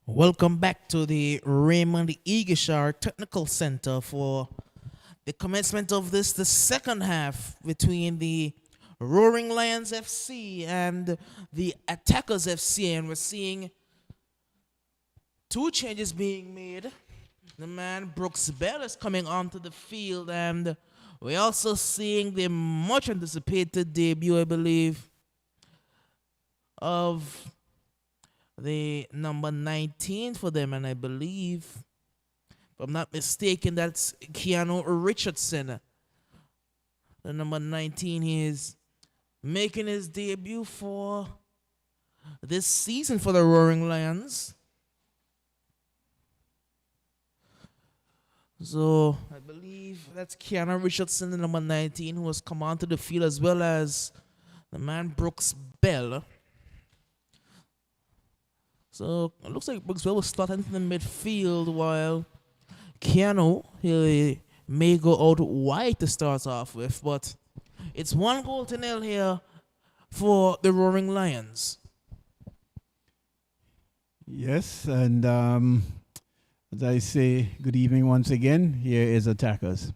Welcome back to the Raymond Igishar Technical Center for the commencement of the second half between the Roaring Lions FC and the Attackers FC. And we're seeing two changes being made. The man Brooks Bell is coming onto the field, and we're also seeing the much anticipated debut, I believe, of the number 19 for them, and I believe, if I'm not mistaken, that's Keanu Richardson. The number 19 is making his debut for this season for the Roaring Lions. So I believe that's Keanu Richardson, the number 19, who has come onto the field, as well as the man Brooks Bell. So it looks like Brooks Bell will start into the midfield, while Keanu, he may go out wide to start off with, but it's 1-0 here for the Roaring Lions. Yes, and as I say, good evening once again. Here is Attackers.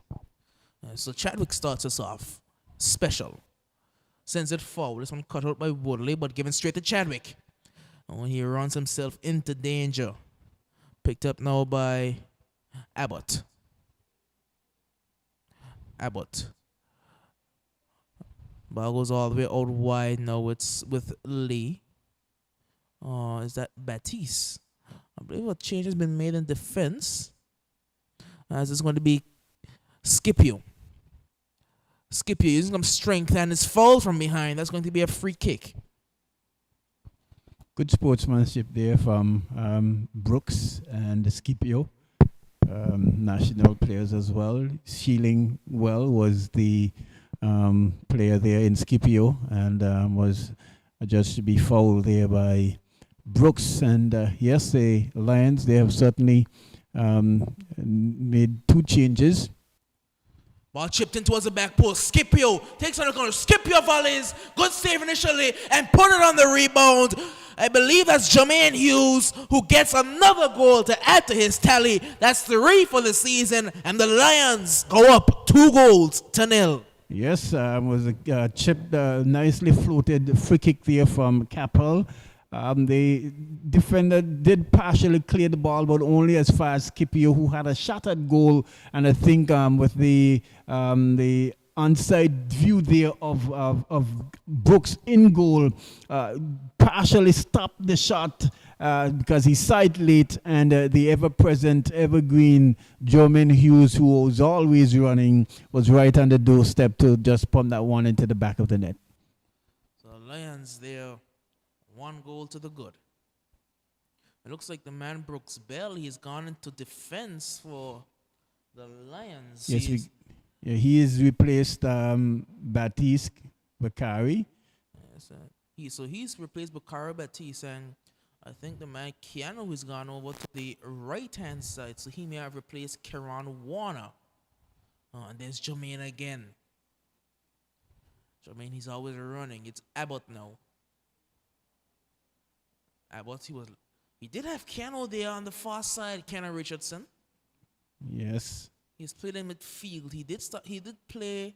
So Chadwick starts us off. Special. Sends it forward. This one cut out by Woodley, but given straight to Chadwick. And he runs himself into danger. Picked up now by Abbott. Ball goes all the way out wide. Now it's with Lee. Is that Batiste? I believe a change has been made in defense. As it's going to be Scipio. Scipio using some strength and his fall from behind. That's going to be a free kick. Good sportsmanship there from Brooks and Scipio, national players as well. Shielding well was the player there in Scipio, and was judged to be fouled there by Brooks. And yes, the Lions, they have certainly made two changes. Ball chipped in towards the back post. Scipio takes on the corner. Scipio volleys. Good save initially and put it on the rebound. I believe that's Jermaine Hughes, who gets another goal to add to his tally. That's 3 for the season, and the Lions go up 2-0. Yes, was a chipped, nicely floated free kick there from Capel. The defender did partially clear the ball, but only as far as Scipio, who had a shot at goal. And I think with the onside view there of Brooks in goal, partially stopped the shot because he side late, and the ever-present, evergreen Jermaine Hughes, who was always running, was right on the doorstep to just pump that one into the back of the net. So Lions there, 1 goal to the good. It looks like the man Brooks Bell, he's gone into defense for the Lions. Yes, he is replaced Batiste Bakari. Yes, he's replaced Bakari Batiste, and I think the man Keanu has gone over to the right-hand side, so he may have replaced Keron Warner. And there's Jermaine again. Jermaine, he's always running. It's Abbott now. Abbott, he did have Keanu there on the far side, Keanu Richardson. Yes. He's played in midfield. He did play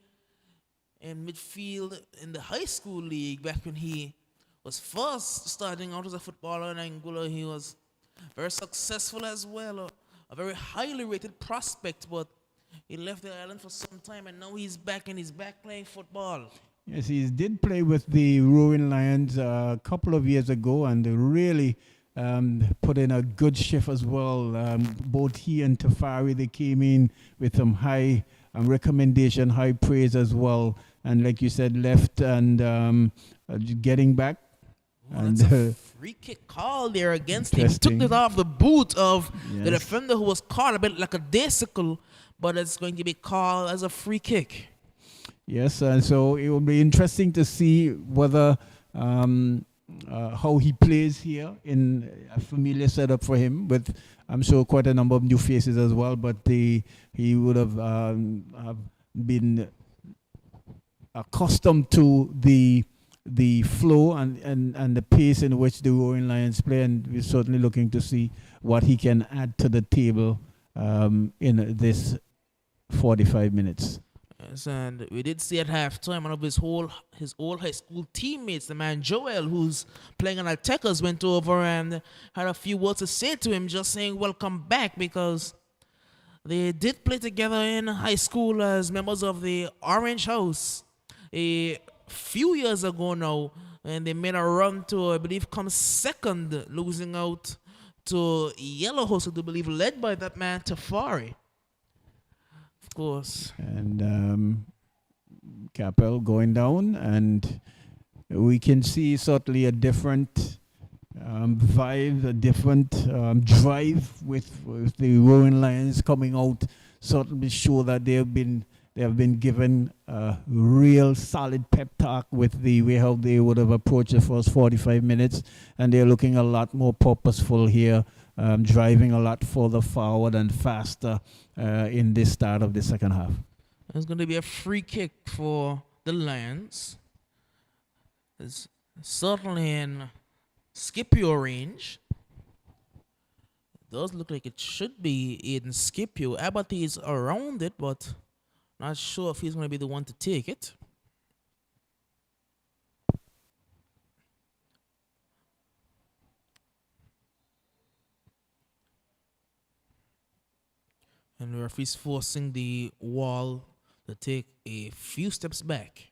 in midfield in the high school league back when he was first starting out as a footballer in Angola. He was very successful as well, a very highly rated prospect, but he left the island for some time, and now he's back, and he's back playing football. Yes, he did play with the Roaring Lions a couple of years ago, and they really put in a good shift as well. Both he and Tafari, they came in with some high recommendation, high praise as well. And like you said, left and getting back. That's a free kick call there against him. He took it off the boot of the defender, who was caught a bit like a daisicle, but it's going to be called as a free kick. Yes, and so it will be interesting to see whether how he plays here in a familiar setup for him, with I'm sure quite a number of new faces as well, but he would have been accustomed to the the flow and the pace in which the Roaring Lions play, and we're certainly looking to see what he can add to the table in this 45 minutes. Yes, and we did see at halftime one of his old high school teammates, the man Joel, who's playing on attackers, went over and had a few words to say to him, just saying welcome back, because they did play together in high school as members of the Orange House a few years ago now, and they made a run to, I believe, come second, losing out to Yellow House, I believe, led by that man Tafari. Of course. And Capel going down, and we can see certainly a different vibe, a different drive with the Roaring Lions coming out. Certainly show that they have been given a real solid pep talk with the way how they would have approached the first 45 minutes, and they're looking a lot more purposeful here, driving a lot further forward and faster in this start of the second half. There's going to be a free kick for the Lions. It's certainly in Scipio range. It does look like it should be in Scipio. Abbott is around it, but not sure if he's going to be the one to take it. And the referee's forcing the wall to take a few steps back.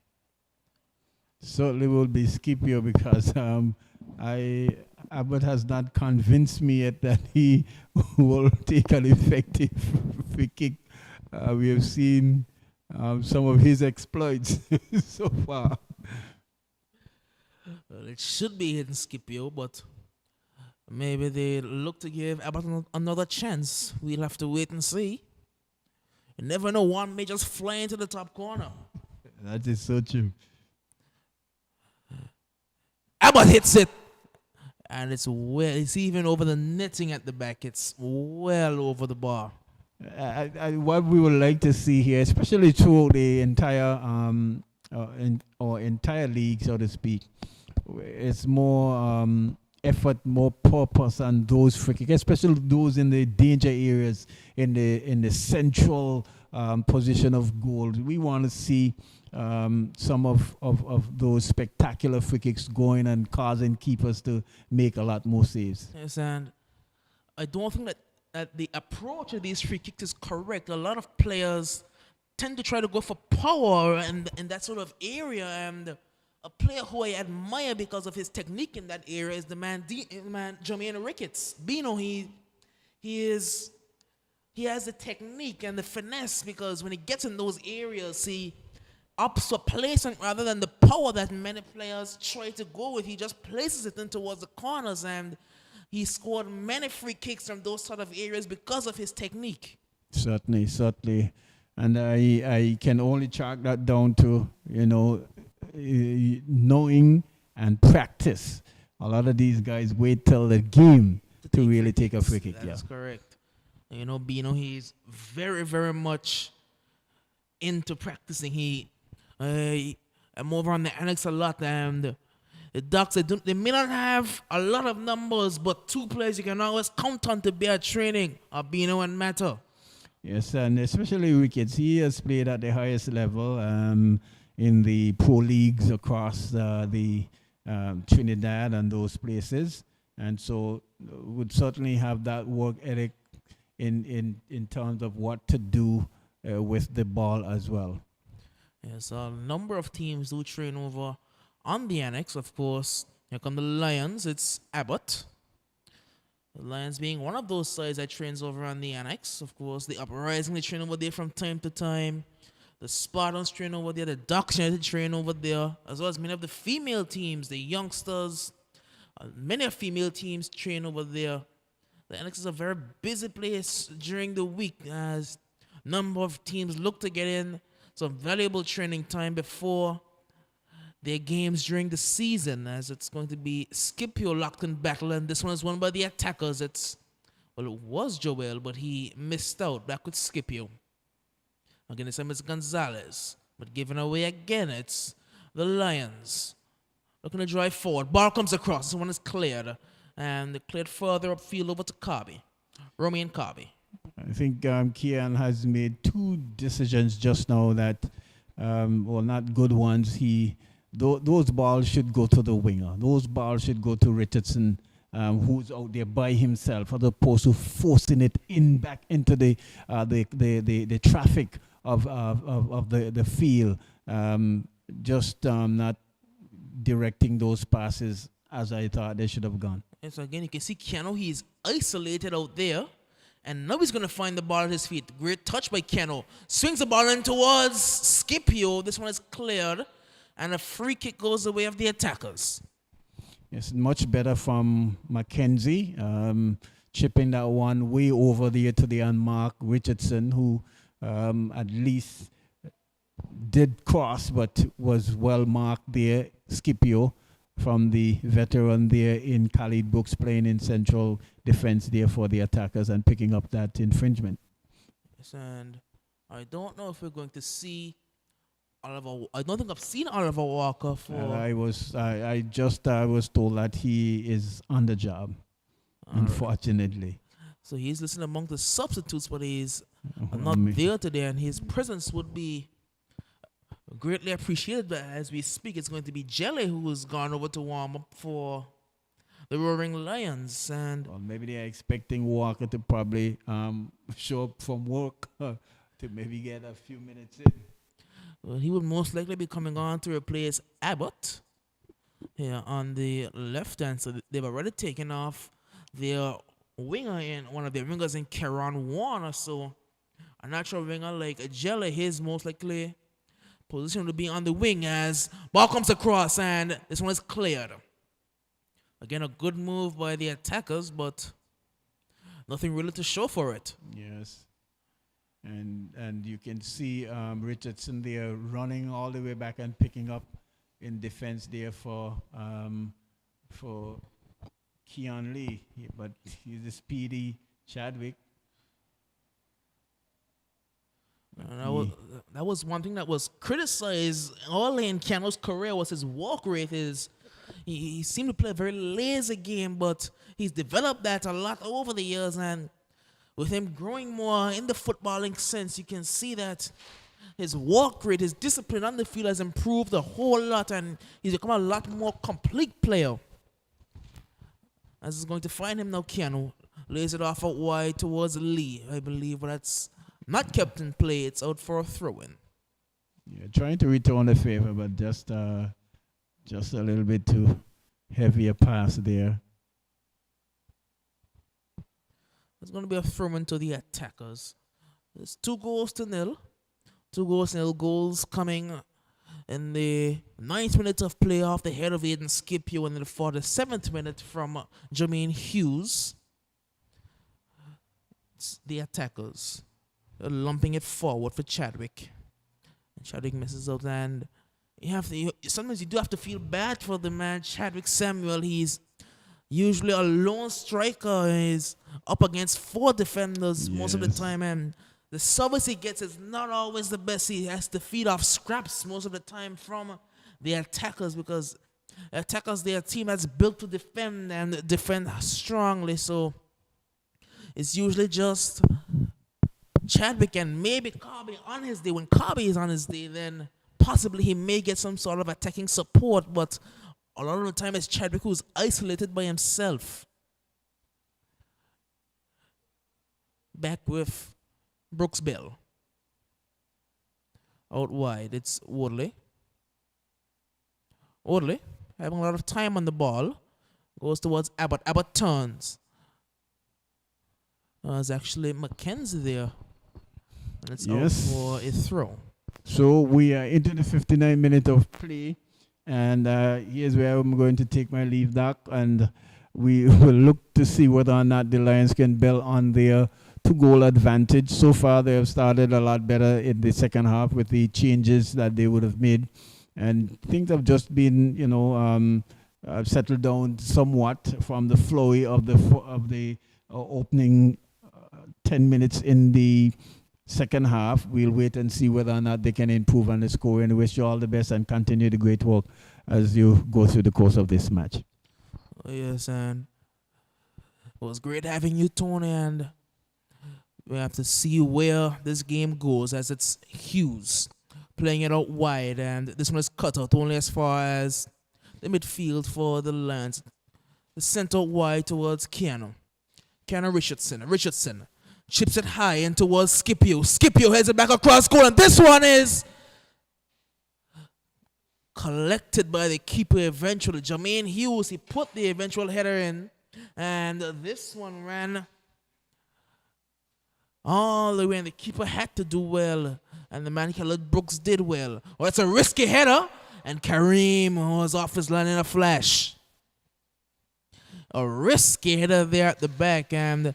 Certainly will be Scipio, because Abbott has not convinced me yet that he will take an effective free kick. We have seen some of his exploits so far. Well, it should be hidden Scipio, but maybe they look to give Abbott another chance. We'll have to wait and see. You never know, one may just fly into the top corner. That is so true. Abbott hits it, and it's even over the netting at the back. It's well over the bar. What we would like to see here, especially through the entire entire league, so to speak, it's more effort, more purpose on those free kicks, especially those in the danger areas, in the central position of goal. We want to see some of those spectacular free kicks going and causing keepers to make a lot more saves. Yes, and I don't think that the approach of these free kicks is correct. A lot of players tend to try to go for power and in that sort of area, and a player who I admire because of his technique in that area is the man Jermaine Ricketts. Bino, he has the technique and the finesse, because when he gets in those areas, he opts for placement rather than the power that many players try to go with. He just places it in towards the corners, and he scored many free kicks from those sort of areas because of his technique. Certainly. And I can only chalk that down to, knowing and practice. A lot of these guys wait till the game to really take a free kick. That's correct. Bino, he's very, very much into practicing. I'm over on the annex a lot, and the Ducks, they may not have a lot of numbers, but two players you can always count on to be at training are Bino and Matter. Yes, and especially Ricketts. He has played at the highest level in the pro leagues across the Trinidad and those places, and so would certainly have that work ethic in terms of what to do with the ball as well. Yes, a number of teams do train over on the annex. Of course, here come the Lions. It's Abbott. The Lions being one of those sides that trains over on the annex. Of course, the Uprising, they train over there from time to time. The Spartans train over there. The Ducks train over there. As well as many of the female teams, the youngsters. Many of female teams train over there. The annex is a very busy place during the week, as a number of teams look to get in some valuable training time before their games during the season, as it's going to be Scipio locked in battle, and this one is won by the attackers. It was Joel, but he missed out back with Scipio. Again, it's Gonzalez, but given away again, it's the Lions. looking to drive forward. Ball comes across. This one is cleared. And they cleared further upfield over to Carby. Romain Carby. I think Kian has made two decisions just now that, well, not good ones. Those balls should go to the winger. Those balls should go to Richardson, who's out there by himself, as opposed to forcing it back into the traffic of the field. Just not directing those passes as I thought they should have gone. And so again, you can see Keanu, he's isolated out there. And now he's going to find the ball at his feet. Great touch by Keanu. Swings the ball in towards Scipio. This one is cleared. And a free kick goes the way of the attackers. Yes, much better from Mackenzie. Chipping that one way over there to the unmarked Richardson, who at least did cross but was well marked there. Scipio from the veteran there in Khalid Brooks, playing in central defense there for the attackers and picking up that infringement. Yes, and I don't know if we're going to see Oliver. I don't think I've seen Oliver Walker for. I was told that he is on the job, unfortunately. Right. So he's listed among the substitutes, but he's not there today, and his presence would be greatly appreciated. But as we speak, it's going to be Jelly who has gone over to warm up for the Roaring Lions. And well, maybe they're expecting Walker to probably show up from work to maybe get a few minutes in. Well, he would most likely be coming on to replace Abbott here on the left hand. So they've already taken off their winger in one of their wingers in Keron Warner. So a natural winger like Jelly, his most likely position to be on the wing as ball comes across and this one is cleared. Again, a good move by the attackers, but nothing really to show for it. Yes. And you can see Richardson there running all the way back and picking up in defense there for Keon Lee. But he's a speedy Chadwick. And that was one thing that was criticized early in Keanu's career was his walk rate. He seemed to play a very lazy game, but he's developed that a lot over the years. And with him growing more in the footballing sense, you can see that his walk rate, his discipline on the field has improved a whole lot, and he's become a lot more complete player. As is going to find him now, Keanu lays it off out wide towards Lee, I believe, but that's not kept in play. It's out for a throw-in. Yeah, trying to return the favor, but just a little bit too heavy a pass there. It's going to be a throw-in to the attackers. It's 2-0. 2-0. Goals coming in the 9th minute of play off the head of Aiden Scipio, and in the 47th minute from Jermaine Hughes. It's the attackers. They're lumping it forward for Chadwick. And Chadwick misses out, and sometimes you do have to feel bad for the man Chadwick Samuel. He's usually a lone striker. He's up against 4 defenders most of the time, and the service he gets is not always the best. He has to feed off scraps most of the time from the attackers, because attackers, they're a team that's built to defend and defend strongly. So it's usually just Chadwick and maybe Carby on his day. When Carby is on his day, then possibly he may get some sort of attacking support, but a lot of the time it's Chadwick who's isolated by himself. Back with Brooks Bell. Out wide, it's Woodley. Woodley, having a lot of time on the ball, goes towards Abbott. Abbott turns. It's actually Mackenzie there. And it's out for a throw. So we are into the 59th minute of play. And here's where I'm going to take my leave, Doc. And we will look to see whether or not the Lions can build on their 2-goal advantage. So far, they have started a lot better in the second half with the changes that they would have made. And things have just been, settled down somewhat from the flow of the opening 10 minutes in the second half. We'll wait and see whether or not they can improve on the score. And wish you all the best and continue the great work as you go through the course of this match. Oh, yes, and it was great having you, Tony, and we have to see where this game goes as it's Hughes playing it out wide, and this one is cut out only as far as the midfield for the Lions. The center wide towards Keanu. Keanu Richardson. Richardson chips it high in towards Scipio. Scipio heads it back across goal, and this one is collected by the keeper eventually. Jermaine Hughes, he put the eventual header in, and this one ran all the way, and the keeper had to do well, and the man Khaled Brooks did well. Well, it's a risky header, and Kareem was off his line in a flash. A risky header there at the back, and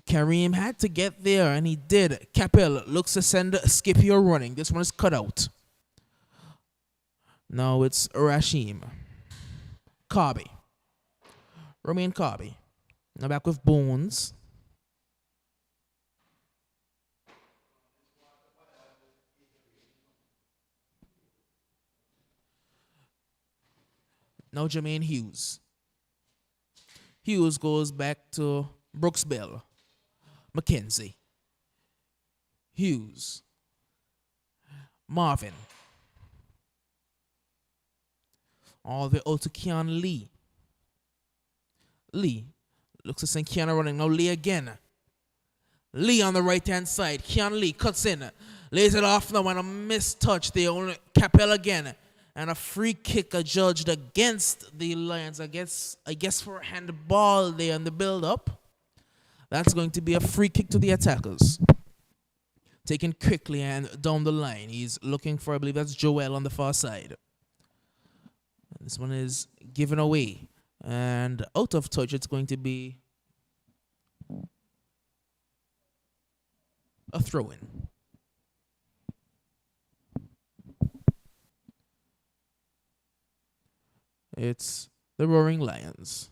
Kareem had to get there, and he did. Capel looks to send Scipio running. This one is cut out. Now it's Rashim. Carby. Romain Carby. Now back with Bones. Now Jermaine Hughes. Hughes goes back to Brooks Bell. McKenzie. Hughes. Marvin. All the way out to Keon Lee. Lee looks to send Keanu running. Now Lee again. Lee on the right-hand side. Keon Lee cuts in. Lays it off now, and a missed touch. They only Capel again. And a free kick adjudged against the Lions. I guess for a handball there in the build-up. That's going to be a free kick to the attackers. Taken quickly and down the line. He's looking for, I believe that's Joel on the far side. This one is given away. And out of touch, it's going to be a throw-in. It's the Roaring Lions.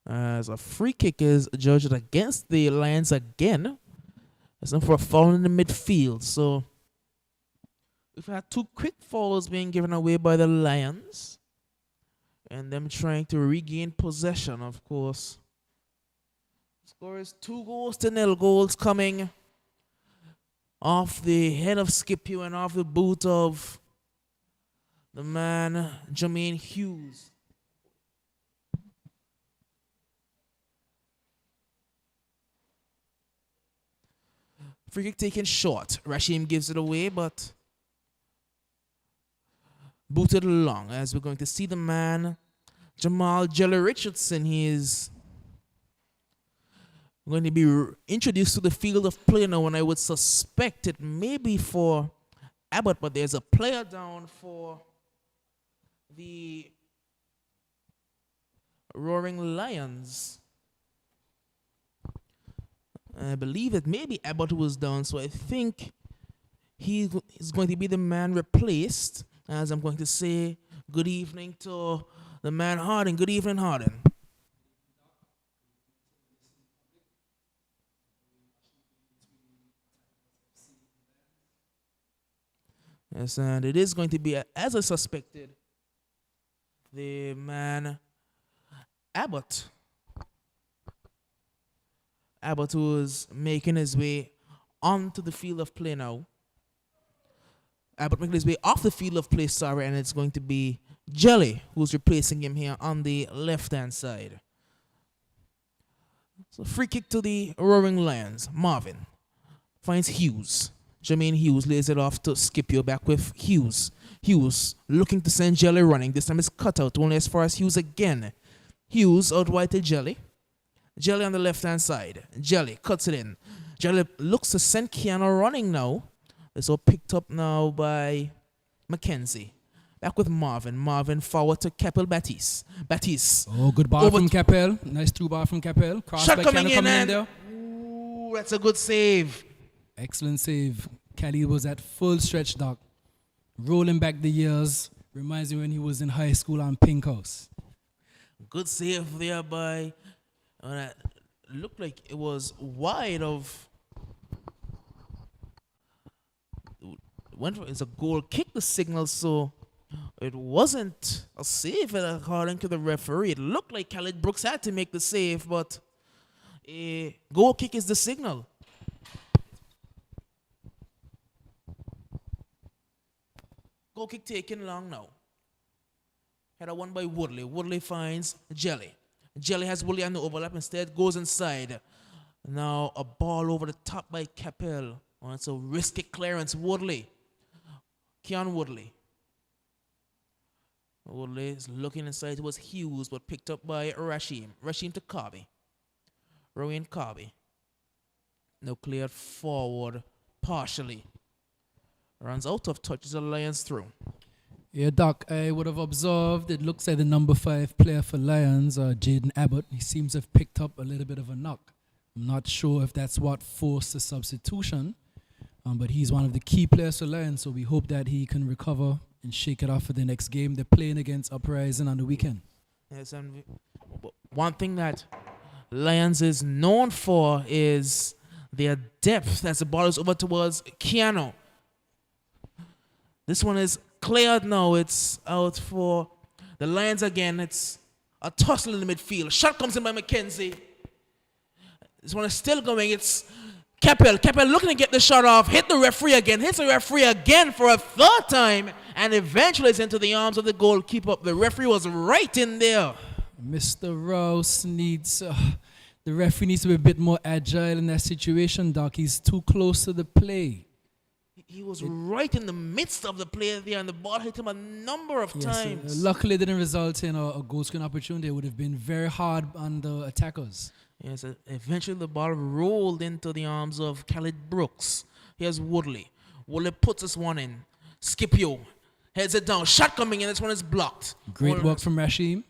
As a free kick is judged against the Lions again. It's not for a foul in the midfield. So we've had two quick fouls being given away by the Lions. And them trying to regain possession, of course. Score is 2-0. Goals coming off the head of Scipio and off the boot of the man, Jermaine Hughes. Free kick taken short. Rashim gives it away, but booted along. As we're going to see the man, Jamal Jelly Richardson, he is going to be introduced to the field of play now, and I would suspect it may be for Abbott, but there's a player down for the Roaring Lions. I believe it maybe Abbott who was down, so I think he is going to be the man replaced, as I'm going to say good evening to the man Harding. Good evening, Harding. Yes, and it is going to be, as I suspected, the man Abbott. Abbott, who is making his way onto the field of play now. Abbott making his way off the field of play, sorry, and it's going to be Jelly who's replacing him here on the left-hand side. So free kick to the Roaring Lions. Marvin finds Hughes. Jermaine Hughes lays it off to Scipio, back with Hughes. Hughes looking to send Jelly running. This time it's cut out only as far as Hughes again. Hughes out wide to Jelly. Jelly on the left-hand side. Jelly cuts it in. Jelly looks to send Keanu running now. It's all picked up now by Mackenzie. Back with Marvin. Marvin forward to Capel Batiste. Batiste. Oh, good ball from Capel. Nice through ball from Capel. Cross Shot by coming Keanu coming in and there. ooh, that's a good save. Excellent save. Kelly was at full stretch, doc. Rolling back the years. Reminds me when he was in high school on Pink House. Good save there by... it looked like it was wide of... It's a goal kick, the signal, so It wasn't a save according to the referee. It looked like Khalid Brooks had to make the save, but a goal kick is the signal. Goal kick taken long now. Header won by Woodley. Woodley finds Jelly. Jelly has Woodley on the overlap. Instead goes inside. Now a ball over the top by Capel. Oh, it's a risky clearance. Woodley. Keon Woodley. Woodley is looking inside towards Hughes, but picked up by Rashim. Rashim to Carby. Rowan Carby. Now cleared forward partially. Runs out of touch as the Lions through. Yeah, Doc, I would have observed it looks like the number 5 player for Lions, Jaden Abbott. He seems to have picked up a little bit of a knock. I'm not sure if that's what forced the substitution, but he's one of the key players for Lions, so we hope that he can recover and shake it off for the next game. They're playing against Uprising on the weekend. Yes, and one thing that Lions is known for is their depth as the ball is over towards Keanu. This one is cleared now. It's out for the Lions again. It's a tussle in the midfield. Shot comes in by McKenzie. This one is still going. It's Capel. Capel looking to get the shot off. Hit the referee again. Hits the referee again for a third time. And eventually it's into the arms of the goalkeeper. The referee was right in there. Mr. Rouse needs... the referee needs to be a bit more agile in that situation, Doc. He's too close to the play. He was right in the midst of the play there, and the ball hit him a number of times. Luckily, it didn't result in a goal scoring opportunity. It would have been very hard on the attackers. Yes, eventually the ball rolled into the arms of Khalid Brooks. Here's Woodley. Woodley puts this one in. Scipio heads it down. Shot coming in. This one is blocked. Great work from Rashim.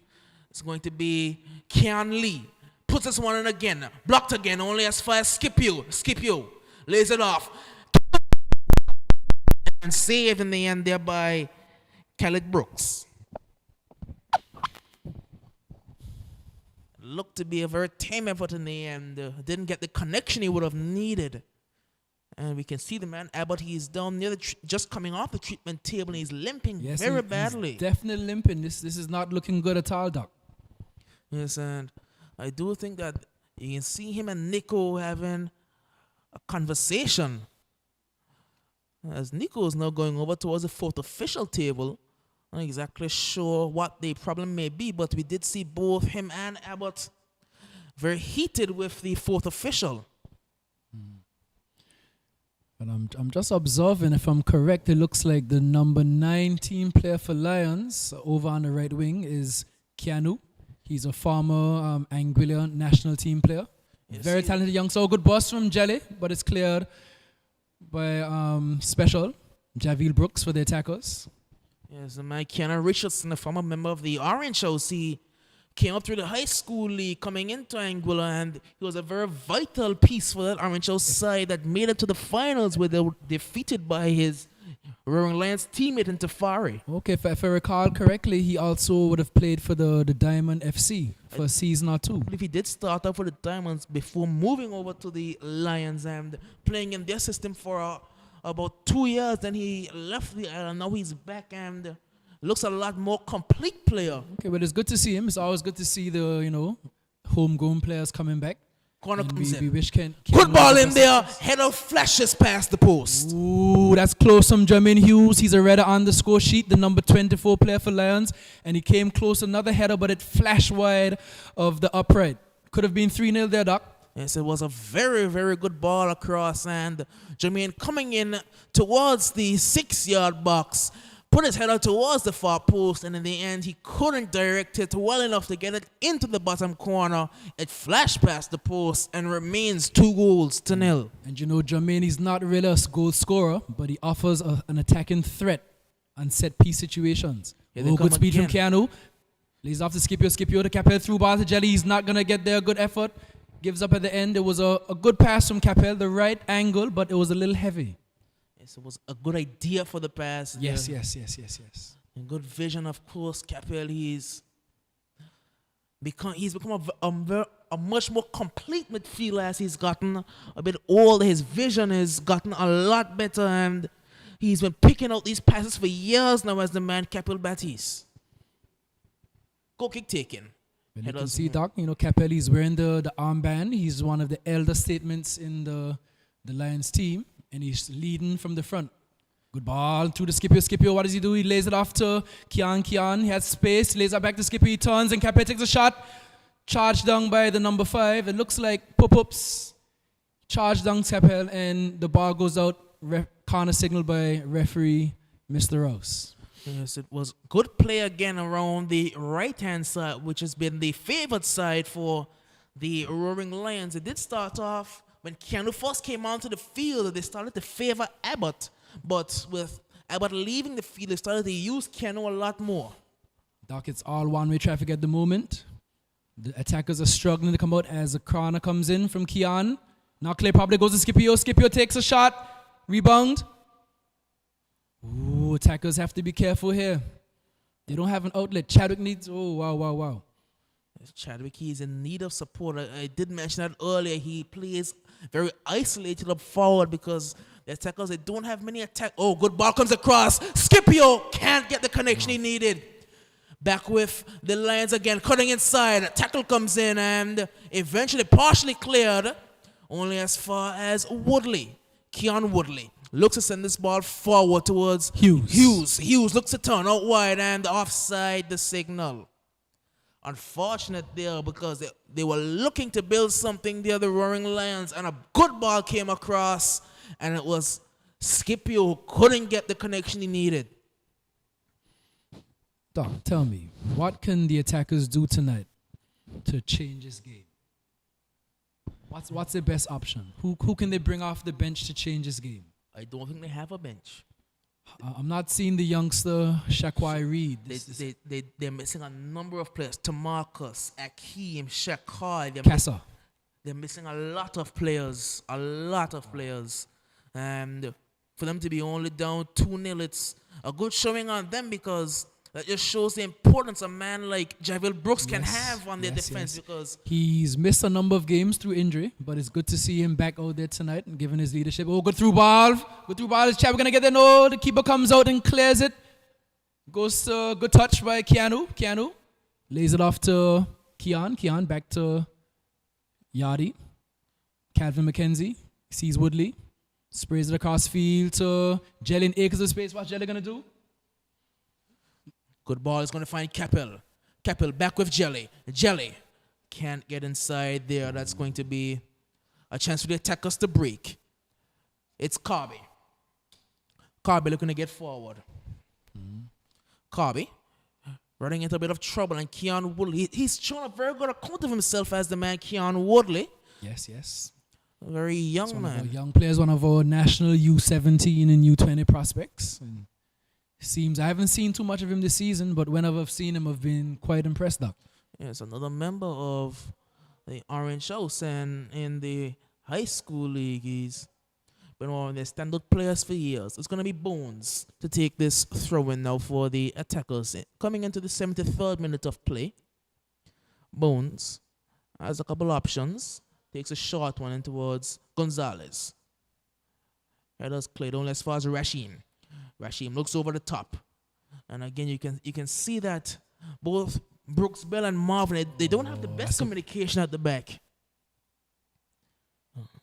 It's going to be Kean Lee. Puts this one in again. Blocked again. Only as far as Scipio. Scipio lays it off. And saved in the end there by Khalid Brooks. Looked to be a very tame effort in the end. Didn't get the connection he would have needed. And we can see the man Abbott. He's down near the just coming off the treatment table. And he's limping very badly. He's definitely limping. This is not looking good at all, Doc. Yes, and I do think that you can see him and Nico having a conversation. As Nico is now going over towards the fourth official table. I'm not exactly sure what the problem may be, but we did see both him and Abbott very heated with the fourth official. But I'm just observing, if I'm correct, it looks like the number 19 player for Lions over on the right wing is Keanu. He's a former Anguilla national team player. Yes, very talented young soul. Good boss from Jelly, but it's cleared by Special, Javier Brooks for the attackers. Yes, and my Keanu Richardson, a former member of the Orange House, he came up through the high school league coming into Anguilla, and he was a very vital piece for that Orange House side that made it to the finals where they were defeated by his Roaring Lions teammate in Tafari. Okay, if I recall correctly, he also would have played for the Diamond FC for a season or two. I believe he did start off for the Diamonds before moving over to the Lions and playing in their system for about 2 years. Then he left the island. Now he's back and looks a lot more complete player. Okay, well, it's good to see him. It's always good to see the, homegrown players coming back. Corner comes in. We wish Ken good ball in there. Header flashes past the post. Ooh, that's close from Jermaine Hughes. He's a redder on the score sheet, the number 24 player for Lions. And he came close, another header, but it flashed wide of the upright. Could have been 3-0 there, Doc. Yes, it was a very, very good ball across. And Jermaine coming in towards the 6-yard box. Put his header towards the far post, and in the end, he couldn't direct it well enough to get it into the bottom corner. It flashed past the post and remains 2-0. And Jermaine is not really a goal scorer, but he offers an attacking threat on set-piece situations. Good speed from Keanu. Lays off to Scipio. Scipio to Capel through ball to Jelly. He's not going to get there. Good effort. Gives up at the end. It was a good pass from Capel, the right angle, but it was a little heavy. It was a good idea for the pass. Yes. And good vision, of course. Capel, he's become a much more complete midfielder as he's gotten a bit older. His vision has gotten a lot better, and He's been picking out these passes for years now as the man Capel Baptiste. Goal kick taken. Well, you can see, Doc, Capelli's wearing the armband. He's one of the elder statements in the Lions team, and he's leading from the front. Good ball to the Scipio. Scipio, what does he do? He lays it off to Kian. Kian, he has space, lays it back to Scipio. He turns, and Capelli takes a shot. Charged down by the number 5. It looks like pop-ups. Charged down Capel, and the ball goes out. Corner signal by referee Mr. Rouse. Yes, it was good play again around the right-hand side, which has been the favored side for the Roaring Lions. It did start off when Keanu first came onto the field. They started to favor Abbott, but with Abbott leaving the field, they started to use Keanu a lot more. Doc, it's all one-way traffic at the moment. The attackers are struggling to come out as a corner comes in from Keanu. Now Clay probably goes to Scipio. Scipio takes a shot. Rebound. Ooh, attackers have to be careful here. They don't have an outlet. Chadwick needs... Oh, wow. Chadwick, he's in need of support. I did mention that earlier. He plays very isolated up forward because the attackers, they don't have many attack. Oh, good ball comes across. Scipio can't get the connection he needed. Back with the Lions again, cutting inside. A tackle comes in and eventually partially cleared. Only as far as Woodley. Keon Woodley looks to send this ball forward towards Hughes. Hughes looks to turn out wide and offside the signal. Unfortunate there because they were looking to build something there, the Roaring Lions, and a good ball came across, and it was Scipio who couldn't get the connection he needed. Doc, tell me, what can the attackers do tonight to change this game? What's their best option? Who can they bring off the bench to change this game? I don't think they have a bench. I'm not seeing the youngster Shaquai Reed. They're missing a number of players. Tamarcus, Akeem, Shaquai. Kassa. They're missing a lot of players. And for them to be only down 2-0, it's a good showing on them because that just shows the importance a man like Javel Brooks can have on their defense. Because he's missed a number of games through injury, but it's good to see him back out there tonight and giving his leadership. Oh, good through ball. Is Chad going to get there? No, the keeper comes out and clears it. Goes to good touch by Keanu. Lays it off to Keon back to Yardi. Calvin McKenzie sees Woodley. Sprays it across field to Jelly in acres of space. What's Jelly going to do? Good ball is going to find Capel. Capel back with Jelly. Jelly can't get inside there. That's going to be a chance for the attackers to break. It's Carby. Carby looking to get forward. Carby running into a bit of trouble. And Keon Woodley, he's shown a very good account of himself as the man Keon Woodley. Yes. A very young man. One of our young players, one of our national U17 and U20 prospects. And seems I haven't seen too much of him this season, but whenever I've seen him, I've been quite impressed, Doc. Yes, another member of the Orange House, and in the high school league, he's been one of their standout players for years. It's going to be Bones to take this throw-in now for the attackers. Coming into the 73rd minute of play, Bones has a couple options. Takes a short one in towards Gonzalez. Headers cleared only as far as Rashim. Rashim looks over the top. And again, you can see that both Brooks Bell and Marvin, they don't have the best communication at the back.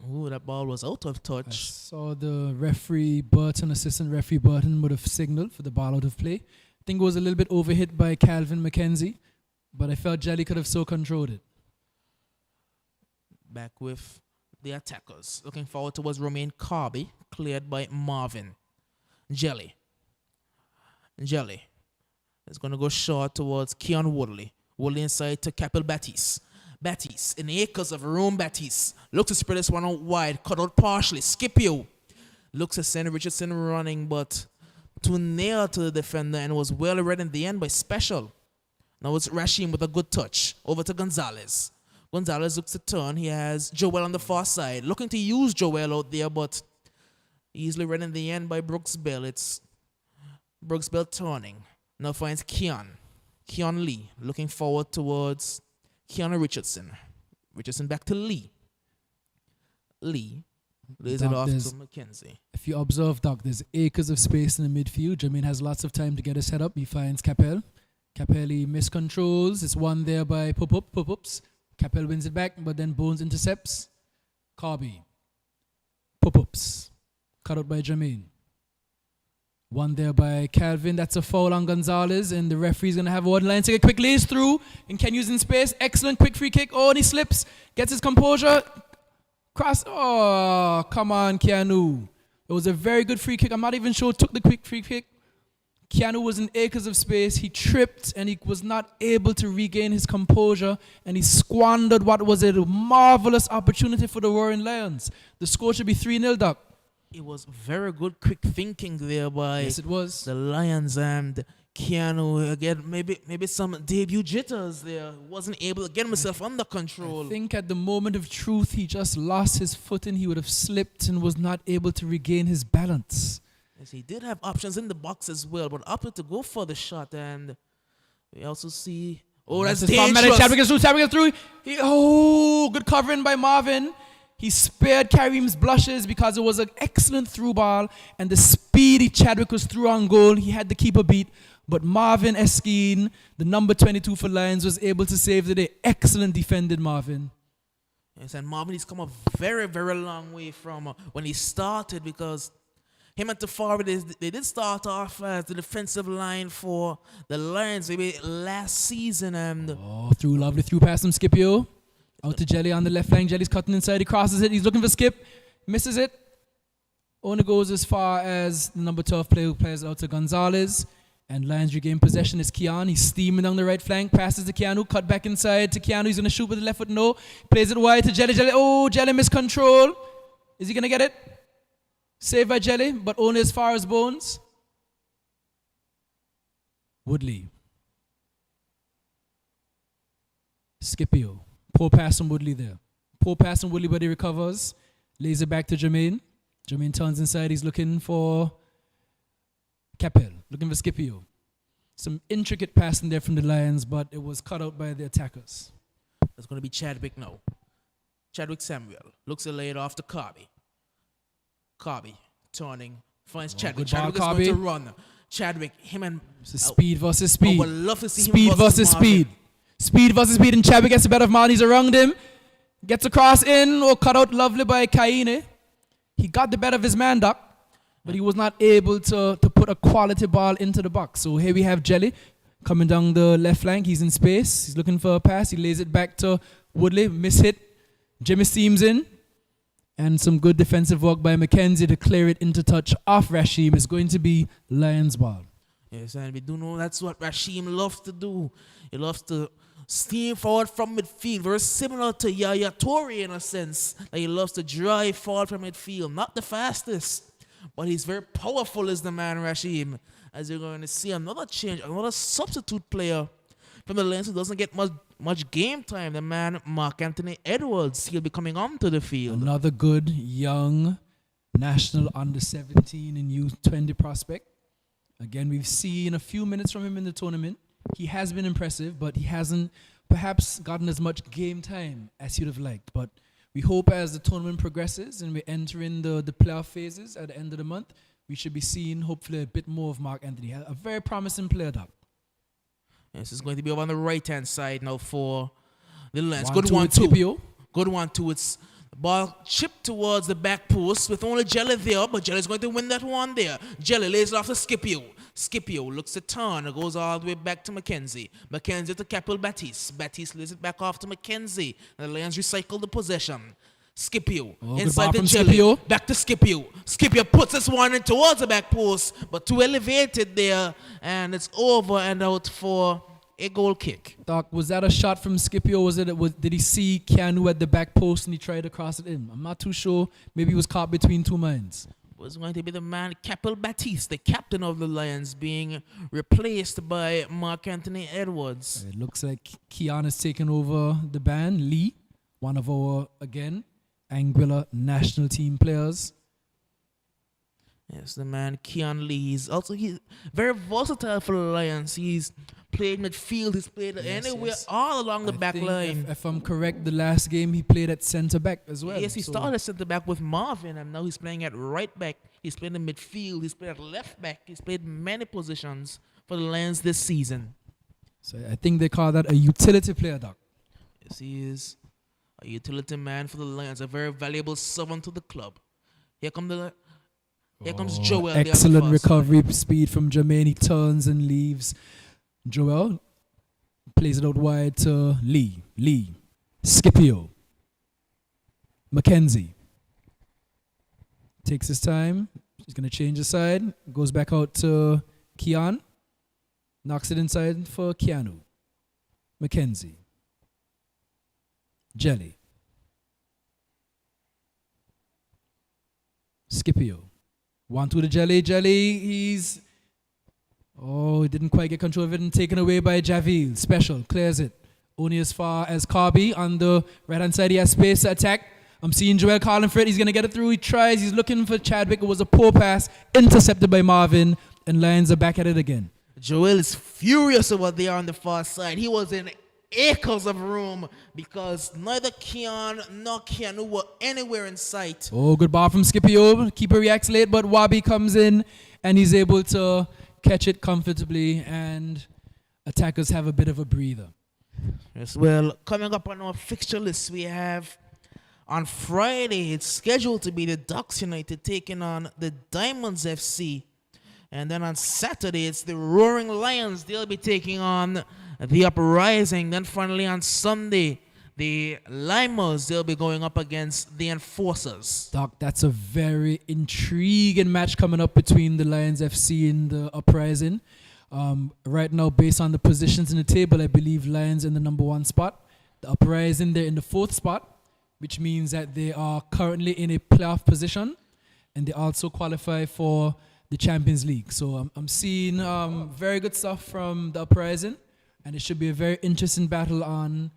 Ooh, that ball was out of touch. I saw the referee Burton, assistant referee Burton, would have signaled for the ball out of play. I think it was a little bit overhit by Calvin McKenzie, but I felt Jelly could have so controlled it. Back with the attackers. Looking forward towards Romain Carby, cleared by Marvin. Jelly is going to go short towards Keon Woodley. Woodley inside to Capel Baptiste. Baptiste, in the acres of Rome Baptiste, looks to spread this one out wide, cut out partially. Scipio looks to send Richardson running, but too near to the defender, and was well read in the end by Special. Now it's Rashim with a good touch. Over to Gonzalez. Gonzalez looks to turn. He has Joel on the far side. Looking to use Joel out there, but easily read in the end by Brooks Bell. It's Brooks Bell turning. Now finds Keon Lee. Looking forward towards Keanu Richardson. Richardson back to Lee. Lays it Doc, off there's- to Mackenzie. If you observe, Doc, there's acres of space in the midfield. Jermaine has lots of time to get his head up. He finds Capel. Capel, he miscontrols. It's won there by Pop-Ups. Capel wins it back, but then Bones intercepts. Carby. Pop-Ups. Cut out by Jermaine. One there by Calvin. That's a foul on Gonzalez, and the referee's going to have one line. Take a quick lace through, and Ken using space. Excellent quick free kick. Oh, and he slips. Gets his composure. Cross. Oh, come on, Keanu. It was a very good free kick. I'm not even sure who took the quick free kick. Keanu was in acres of space. He tripped, and he was not able to regain his composure, and he squandered what was a marvelous opportunity for the Roaring Lions. The score should be 3-0, Doc. It was very good quick thinking there by Yes, it was. the Lions, and Keanu again, maybe some debut jitters there. Wasn't able to get himself under control. I think at the moment of truth, he just lost his footing. He would have slipped and was not able to regain his balance. Yes, he did have options in the box as well, but opted to go for the shot. And we also see, oh, that's dangerous. Chadwick is through. Good covering by Marvin. He spared Kareem's blushes because it was an excellent through ball, and the speedy Chadwick was through on goal. He had the keeper beat, but Marvin Eskeen, the number 22 for Lions, was able to save the day. Excellent defended Marvin. Yes, and Marvin, he's come a very, very long way from when he started, because him and Tafari, they did start off as the defensive line for the Lions maybe last season. And Lovely through pass from Scipio. Out to Jelly on the left flank. Jelly's cutting inside. He crosses it. He's looking for Skip. Misses it. Only goes as far as the number 12 player who plays out to Gonzalez. And Lions regain possession is Keanu. He's steaming down the right flank. Passes to Keanu. Cut back inside to Keanu. He's going to shoot with the left foot. No. Plays it wide to Jelly. Jelly. Oh, Jelly miscontrol. Is he going to get it? Saved by Jelly, but only as far as Bones. Woodley. Scipio. Poor pass from Woodley there. Poor pass from Woodley, but he recovers. Lays it back to Jermaine. Jermaine turns inside. He's looking for Capel. Looking for Scipio. Some intricate passing there from the Lions, but it was cut out by the attackers. it's going to be Chadwick now. Chadwick Samuel looks to lay it off to Carby. Carby turning, finds Chadwick. Chadwick is going to run. Chadwick, him and... Speed versus speed. I would love to see speed him versus speed. Speed versus speed, and Chadwick gets the better of Martin. He's around him. Gets across in, or cut out lovely by Kaine. He got the better of his man, Doc, but he was not able to put a quality ball into the box. So here we have Jelly coming down the left flank. He's in space. He's looking for a pass. He lays it back to Woodley. Miss hit. Jimmy Steams in. And some good defensive work by Mackenzie to clear it into touch off Rashim. It's going to be Lions ball. Yes, and we do know that's what Rashim loves to do. He loves to steam forward from midfield, very similar to Yaya Toure in a sense. Like he loves to drive forward from midfield. Not the fastest, but he's very powerful is the man Rashim. As you're going to see another change, another substitute player from the Lions who doesn't get much game time. The man Mark Anthony Edwards, he'll be coming onto the field. Another good young national under 17 and U20 prospect. Again, we've seen a few minutes from him in the tournament. He has been impressive, but he hasn't perhaps gotten as much game time as you'd have liked. But we hope as the tournament progresses and we enter in the playoff phases at the end of the month, we should be seeing hopefully a bit more of Mark Anthony. A very promising player, Doc. Yes, it's going to be over on the right-hand side now for the Lions. Good 1-2. Good 1-2. It's the ball chipped towards the back post with only Jelly there, but Jelly's going to win that one there. Jelly lays it off to Scipio. Scipio looks to turn. It goes all the way back to Mackenzie. Mackenzie to Capel Batiste. Batiste lays it back off to Mackenzie. And the Lions recycle the possession. Scipio inside the Jelly. Scipio. Back to Scipio. Scipio puts this one in towards the back post, but too elevated there, and it's over and out for a goal kick. Doc, was that a shot from Scipio? Did he see Keanu at the back post and he tried to cross it in? I'm not too sure. Maybe he was caught between two minds. It was going to be the man Capel Batiste, the captain of the Lions, being replaced by Mark Anthony Edwards. It looks like Keanu's taken over the band. Lee, one of our, again, Anguilla national team players. Yes, the man Keon Lee. He's very versatile for the Lions. He's played midfield. He's played anywhere all along the back line. If I'm correct, the last game he played at centre back as well. Yes, he started at centre back with Marvin, and now he's playing at right back. He's played in midfield. He's played at left back. He's played many positions for the Lions this season. So I think they call that a utility player, Doc. Yes, he is a utility man for the Lions, a very valuable servant to the club. Here comes Joel. Excellent recovery speed from Jermaine. He turns and leaves. Joel plays it out wide to Lee. Scipio. Mackenzie. Takes his time. He's going to change the side. Goes back out to Keon. Knocks it inside for Keanu. Mackenzie. Jelly. Scipio. 1-2 to Jelly. He didn't quite get control of it and taken away by Javil. Special. Clears it. Only as far as Carby on the right-hand side. He has space to attack. I'm seeing Joel calling for it. He's going to get it through. He tries. He's looking for Chadwick. It was a poor pass. Intercepted by Marvin. And Lions are back at it again. Joel is furious over there on the far side. He was in acres of room because neither Keon nor Keanu were anywhere in sight. Oh, good ball from Scipio. Keeper reacts late, but Wabi comes in and he's able to catch it comfortably, and attackers have a bit of a breather. Yes, well, coming up on our fixture list, we have on Friday, it's scheduled to be the Ducks United taking on the Diamonds FC. And then on Saturday, it's the Roaring Lions. They'll be taking on the Uprising. Then finally on Sunday, the Limers, they'll be going up against the Enforcers. Doc, that's a very intriguing match coming up between the Lions FC and the Uprising. Right now, based on the positions in the table, I believe Lions in the number 1 spot. The Uprising, they're in the 4th spot, which means that they are currently in a playoff position, and they also qualify for the Champions League. So I'm seeing very good stuff from the Uprising, and it should be a very interesting battle on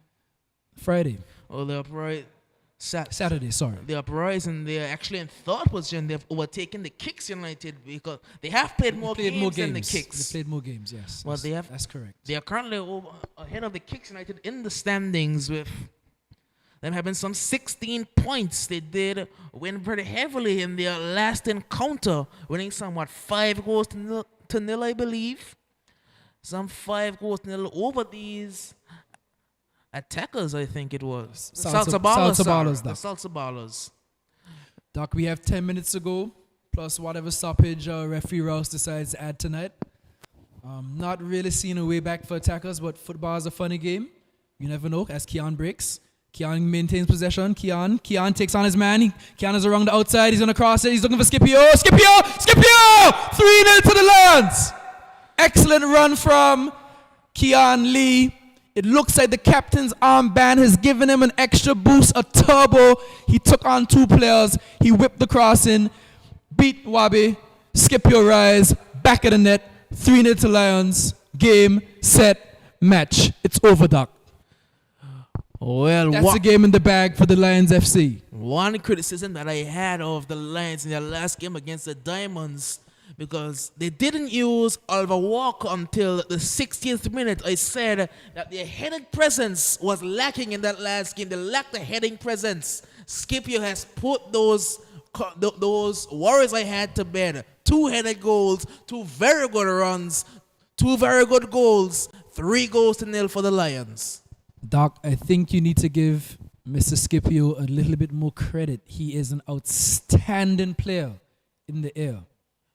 Friday. Oh, the Uprising. Saturday, sorry. The Uprising, they're actually in 3rd position. They've overtaken the Kicks United because they have played more games than the Kicks. They played more games, yes. Well, that's correct. They are currently ahead of the Kicks United in the standings with them having some 16 points. They did win pretty heavily in their last encounter, winning somewhat 5 goals to nil, I believe. Some 5 goals to nil over these attackers, I think it was. Salsa Ballers. Doc, we have 10 minutes to go, plus whatever stoppage referee Rouse decides to add tonight. Not really seeing a way back for attackers, but football is a funny game. You never know, as Keon breaks. Keon maintains possession. Keon takes on his man. Keon is around the outside. He's going to cross it. He's looking for Scipio. 3-0 to the Lions. Excellent run from Keon Lee. It looks like the captain's armband has given him an extra boost, a turbo. He took on 2 players. He whipped the crossing, beat Wabi. Scipio rise, back of the net. 3-0 to Lions. Game, set, match. It's over, Doc. Well, that's a game in the bag for the Lions FC. One criticism that I had of the Lions in their last game against the Diamonds, because they didn't use Oliver Walker until the 60th minute. I said that their headed presence was lacking in that last game. They lacked the heading presence. Scipio has put those worries I had to bed. 2 headed goals, 2 very good runs, 2 very good goals, 3 goals to nil for the Lions. Doc, I think you need to give Mr. Scipio a little bit more credit. He is an outstanding player in the air.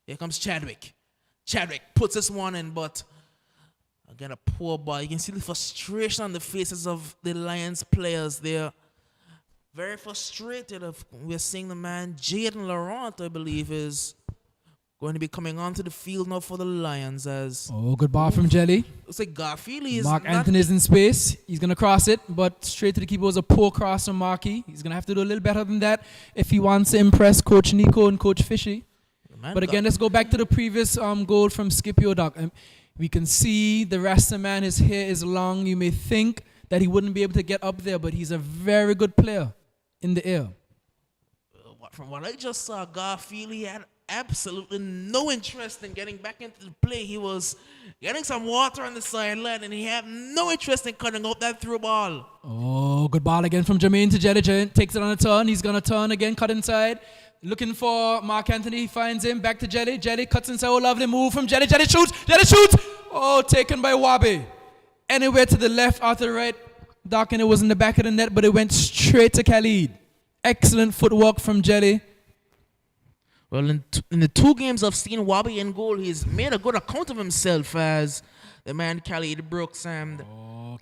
Here comes Chadwick. Chadwick puts this one in, but again, a poor ball. You can see the frustration on the faces of the Lions players. They're very frustrated. We're seeing the man, Jaden Laurent, I believe, is going to be coming onto the field now for the Lions as... Oh, good ball from Jelly. Looks like Garfield is... Mark Anthony's in space. He's going to cross it, but straight to the keeper was a poor cross from Markey. He's going to have to do a little better than that if he wants to impress Coach Nico and Coach Fishy. But again, let's go back to the previous goal from Scipio, Doc. We can see the Rasta man, his hair is long. You may think that he wouldn't be able to get up there, but he's a very good player in the air. From what I just saw, Garfield, he had absolutely no interest in getting back into the play. He was getting some water on the sideline, and he had no interest in cutting out that through ball. Oh, good ball again from Jermaine to Jelly. Jelly takes it on a turn. He's going to turn again, cut inside. Looking for Mark Anthony. He finds him. Back to Jelly. Jelly cuts inside. Oh, lovely move from Jelly. Jelly shoots. Jelly shoots. Oh, taken by Wabi. Anywhere to the left or to the right. Doc, and it was in the back of the net, but it went straight to Khalid. Excellent footwork from Jelly. Well, in the 2 games I've seen Wabi in goal, he's made a good account of himself as the man Khalid Brooks. And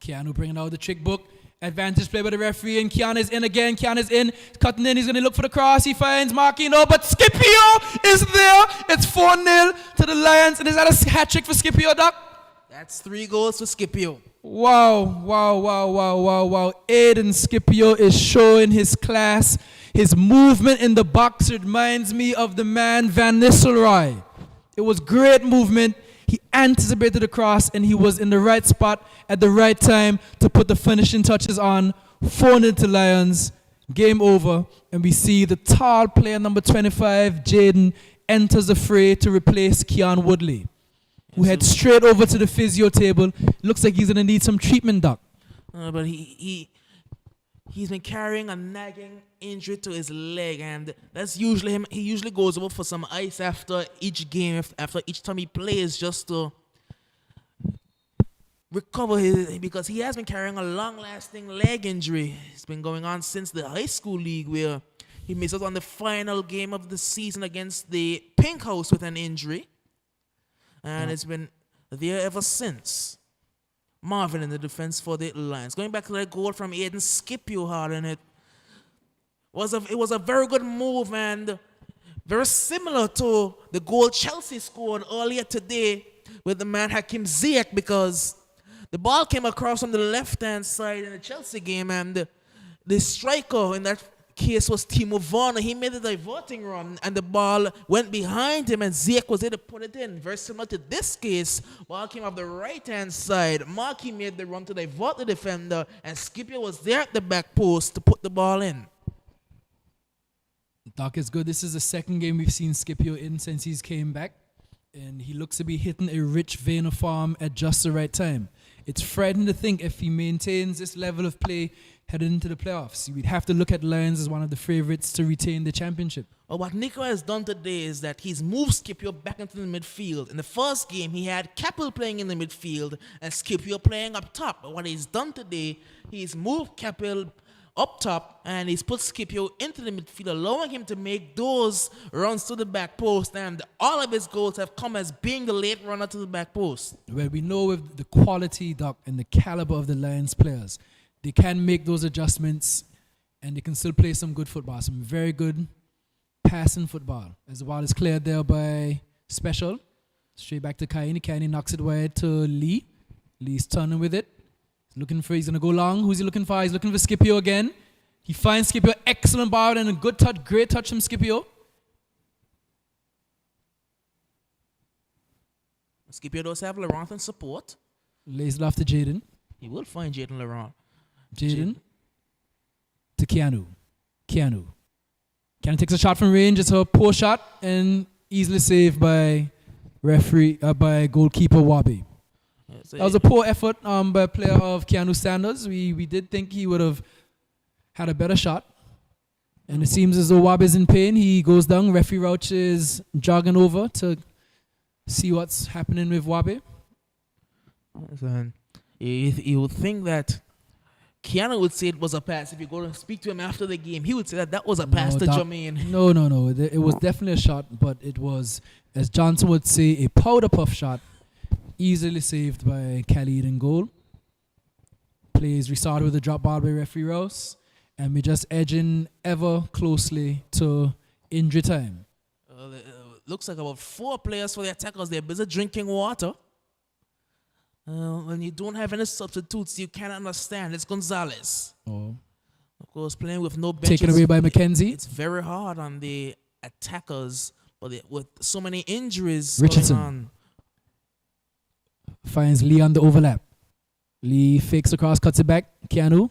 Keanu bringing out the trick book. Advantage play by the referee, and Keanu is in again. Keanu is in, cutting in. He's going to look for the cross. He finds Marquino, but Scipio is there. It's 4-0 to the Lions, and is that a hat trick for Scipio, Doc? that's 3 goals for Scipio. Wow. Aiden Scipio is showing his class. His movement in the box reminds me of the man Van Nistelrooy. It was great movement. He anticipated the cross, and he was in the right spot at the right time to put the finishing touches on. 4-0 to Lions. Game over. And we see the tall player number 25, Jaden, enters the fray to replace Keon Woodley, who heads straight over to the physio table. Looks like he's going to need some treatment, Doc. But he's been carrying a nagging injury to his leg, and that's usually him. He usually goes over for some ice after each game, after each time he plays, just to recover because he has been carrying a long-lasting leg injury. It's been going on since the high school league, where he missed out on the final game of the season against the Pink House with an injury, and it's been there ever since. Marvin in the defense for the Lions. Going back to that goal from Aiden Scipio hard, and it was a very good move, and very similar to the goal Chelsea scored earlier today with the man Hakim Ziyech, because the ball came across from the left-hand side in the Chelsea game, and the striker in that case was Timo Werner. He made a diverting run, and the ball went behind him, and Ziyech was able to put it in. Very similar to this case, ball came off the right-hand side. Markey made the run to divert the defender, and Scipio was there at the back post to put the ball in. Doc is good. This is the second game we've seen Scipio in since he's came back, and he looks to be hitting a rich vein of form at just the right time. It's frightening to think if he maintains this level of play headed into the playoffs. We'd have to look at Lions as one of the favorites to retain the championship. Well, what Nico has done today is that he's moved Scipio back into the midfield. In the first game, he had Keppel playing in the midfield and Scipio playing up top. But what he's done today, he's moved Keppel up top, and he's put Scipio into the midfield, allowing him to make those runs to the back post, and all of his goals have come as being the late runner to the back post. Well, we know with the quality, Doc, and the caliber of the Lions players, they can make those adjustments, and they can still play some good football, some very good passing football. As the ball is cleared there by Special, straight back to Kaini. Kaini knocks it wide to Lee. Lee's turning with it. He's going to go long. Who's he looking for? He's looking for Scipio again. He finds Scipio. Excellent ball and a good touch, great touch from Scipio. Scipio does have Laurent in support. Lays it off to Jaden. He will find Jaden Laurent. Jaden to Keanu. Keanu takes a shot from range. It's a poor shot and easily saved by goalkeeper Wabi. That was a poor effort by a player of Keanu Sanders. We did think he would have had a better shot. And it seems as though Wabi is in pain. He goes down. Referee Rauch is jogging over to see what's happening with Wabi. You would think that Keanu would say it was a pass. If you go and speak to him after the game, he would say that was a pass to Jermaine. No. It was definitely a shot, but it was, as Johnson would say, a powder puff shot. Easily saved by Khalid in goal. Plays restarted with a drop ball by referee Rouse. And we're just edging ever closely to injury time. Looks like about 4 players for the attackers. They're busy drinking water. When you don't have any substitutes, you can't understand. It's Gonzalez. Oh. Of course, playing with no benches. Taken away by McKenzie. It's very hard on the attackers, but with so many injuries Richardson going on. Finds Lee on the overlap. Lee fakes across, cuts it back. Keanu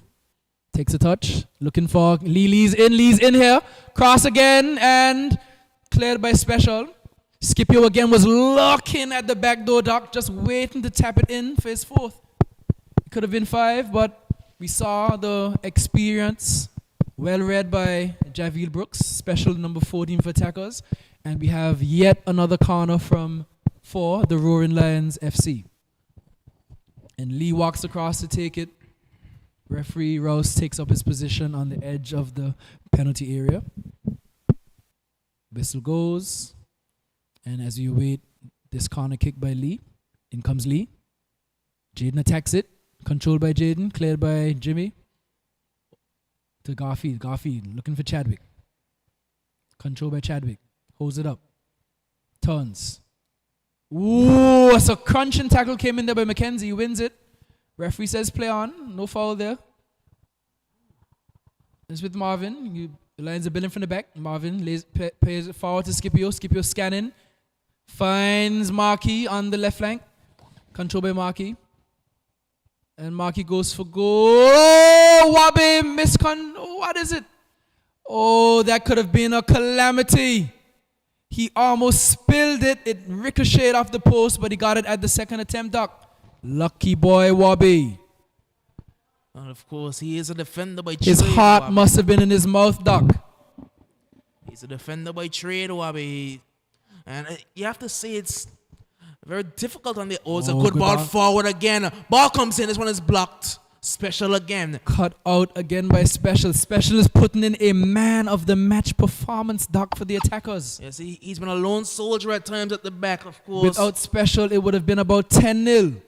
takes a touch. Looking for Lee. Lee's in here. Cross again, and cleared by Special. Scipio again was looking at the back door, Doc, just waiting to tap it in for his fourth. It could have been 5, but we saw the experience, well read by Javier Brooks, Special number 14 for attackers. And we have yet another corner for the Roaring Lions FC. And Lee walks across to take it. Referee Rouse takes up his position on the edge of the penalty area. Whistle goes. And as we await this corner kick by Lee, in comes Lee. Jaden attacks it. Controlled by Jaden. Cleared by Jimmy. To Garfield. Garfield looking for Chadwick. Controlled by Chadwick. Holds it up. Turns. Ooh, so crunching tackle came in there by McKenzie. Wins it. Referee says play on. No foul there. It's with Marvin. The Lions are billing from the back. Marvin pays it forward to Scipio. Scipio scanning. Finds Markey on the left flank. Controlled by Markey. And Markey goes for goal. Oh, Wabe what is it? Oh, that could have been a calamity. He almost spilled it. It ricocheted off the post, but he got it at the second attempt, Doc. Lucky boy, Wabi. And of course, he is a defender by trade. His heart must have been in his mouth, Doc. He's a defender by trade, Wabi. And you have to say it's very difficult on the... Oh, it's a good ball forward again. Ball comes in. This one is blocked. Special again. Cut out again by Special. Special is putting in a man of the match performance, Doc, for the attackers. Yes, he's been a lone soldier at times at the back, of course. Without Special, it would have been about 10-0.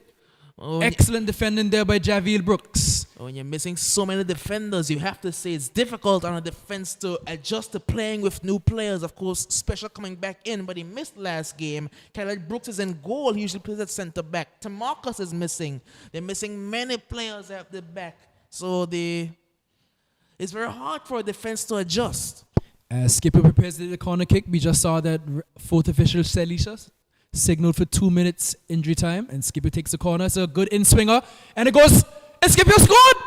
Oh, excellent defending there by Javier Brooks. When you're missing so many defenders, you have to say it's difficult on a defense to adjust to playing with new players. Of course, Special coming back in, but he missed last game. Kyle Brooks is in goal. He usually plays at center back. Tamarcus is missing. They're missing many players at the back. So it's very hard for a defense to adjust. As Skipper prepares the corner kick, we just saw that fourth official Celisha signaled for 2 minutes injury time, and Skipper takes the corner. It's a good in-swinger, and it goes, and Skipper scored!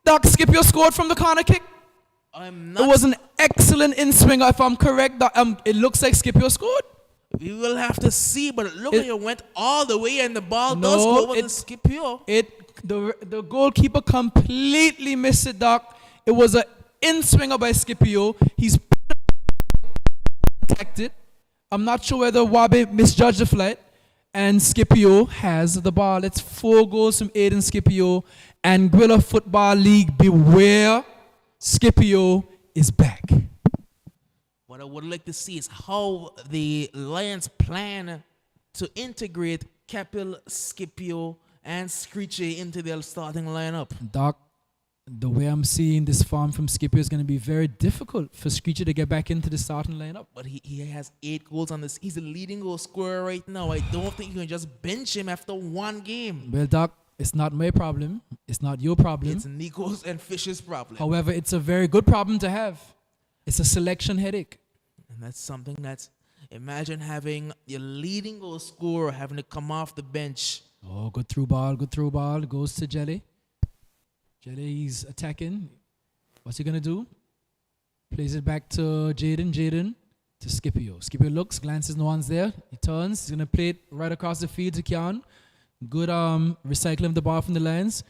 Doc, Skipper scored from the corner kick. It was an excellent in-swinger, if I'm correct. It looks like Skipper scored. We will have to see, but it looked like it went all the way, and the ball does go over the Skipper. The goalkeeper completely missed it, Doc. It was an in-swinger by Skipper. He's protected. I'm not sure whether Wabe misjudged the flight, and Scipio has the ball. It's 4 goals from Aiden Scipio. Anguilla Football League, beware. Scipio is back. What I would like to see is how the Lions plan to integrate Capel, Scipio, and Screechy into their starting lineup. Doc, the way I'm seeing this form from Scipio is going to be very difficult for Screechy to get back into the starting lineup. But he has 8 goals on this. He's the leading goal scorer right now. I don't think you can just bench him after 1 game. Well, Doc, it's not my problem. It's not your problem. It's Nico's and Fish's problem. However, it's a very good problem to have. It's a selection headache. And that's something that's... Imagine having your leading goal scorer having to come off the bench. Oh, good through ball, good through ball. Goes to Jelly. Jelly, he's attacking. What's he going to do? Plays it back to Jaden. Jaden to Scipio. Scipio looks, glances, no one's there. He turns. He's going to play it right across the field to Keon. Good recycling of the ball from the Lions.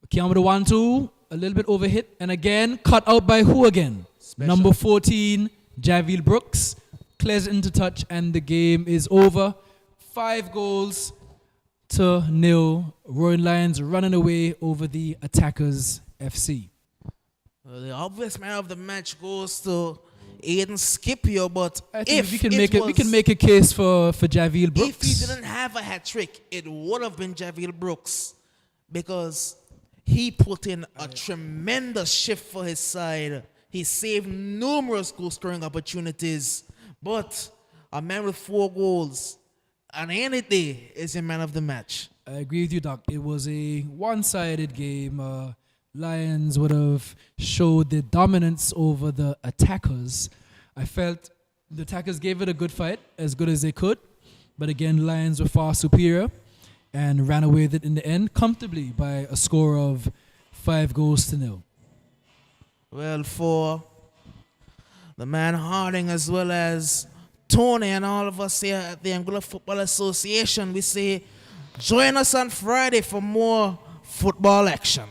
Keon with a 1-2. A little bit overhit. And again, cut out by who again? Special. Number 14, Javier Brooks. Clears into touch, and the game is over. 5 goals to 0. Roaring Lions running away over the Attackers FC. Well, the obvious man of the match goes to Aiden Scipio, but I think we can make a case for Javier Brooks. If he didn't have a hat trick, it would have been Javier Brooks, because he put in a tremendous shift for his side. He saved numerous goal scoring opportunities, but a man with 4 goals on any day is a man of the match. I agree with you, Doc. It was a one-sided game. Lions would have showed their dominance over the Attackers. I felt the Attackers gave it a good fight, as good as they could. But again, Lions were far superior and ran away with it in the end comfortably by a score of 5 goals to 0. Well, for the man Harding, as well as Tony and all of us here at the Anguilla Football Association. We say join us on Friday for more football action.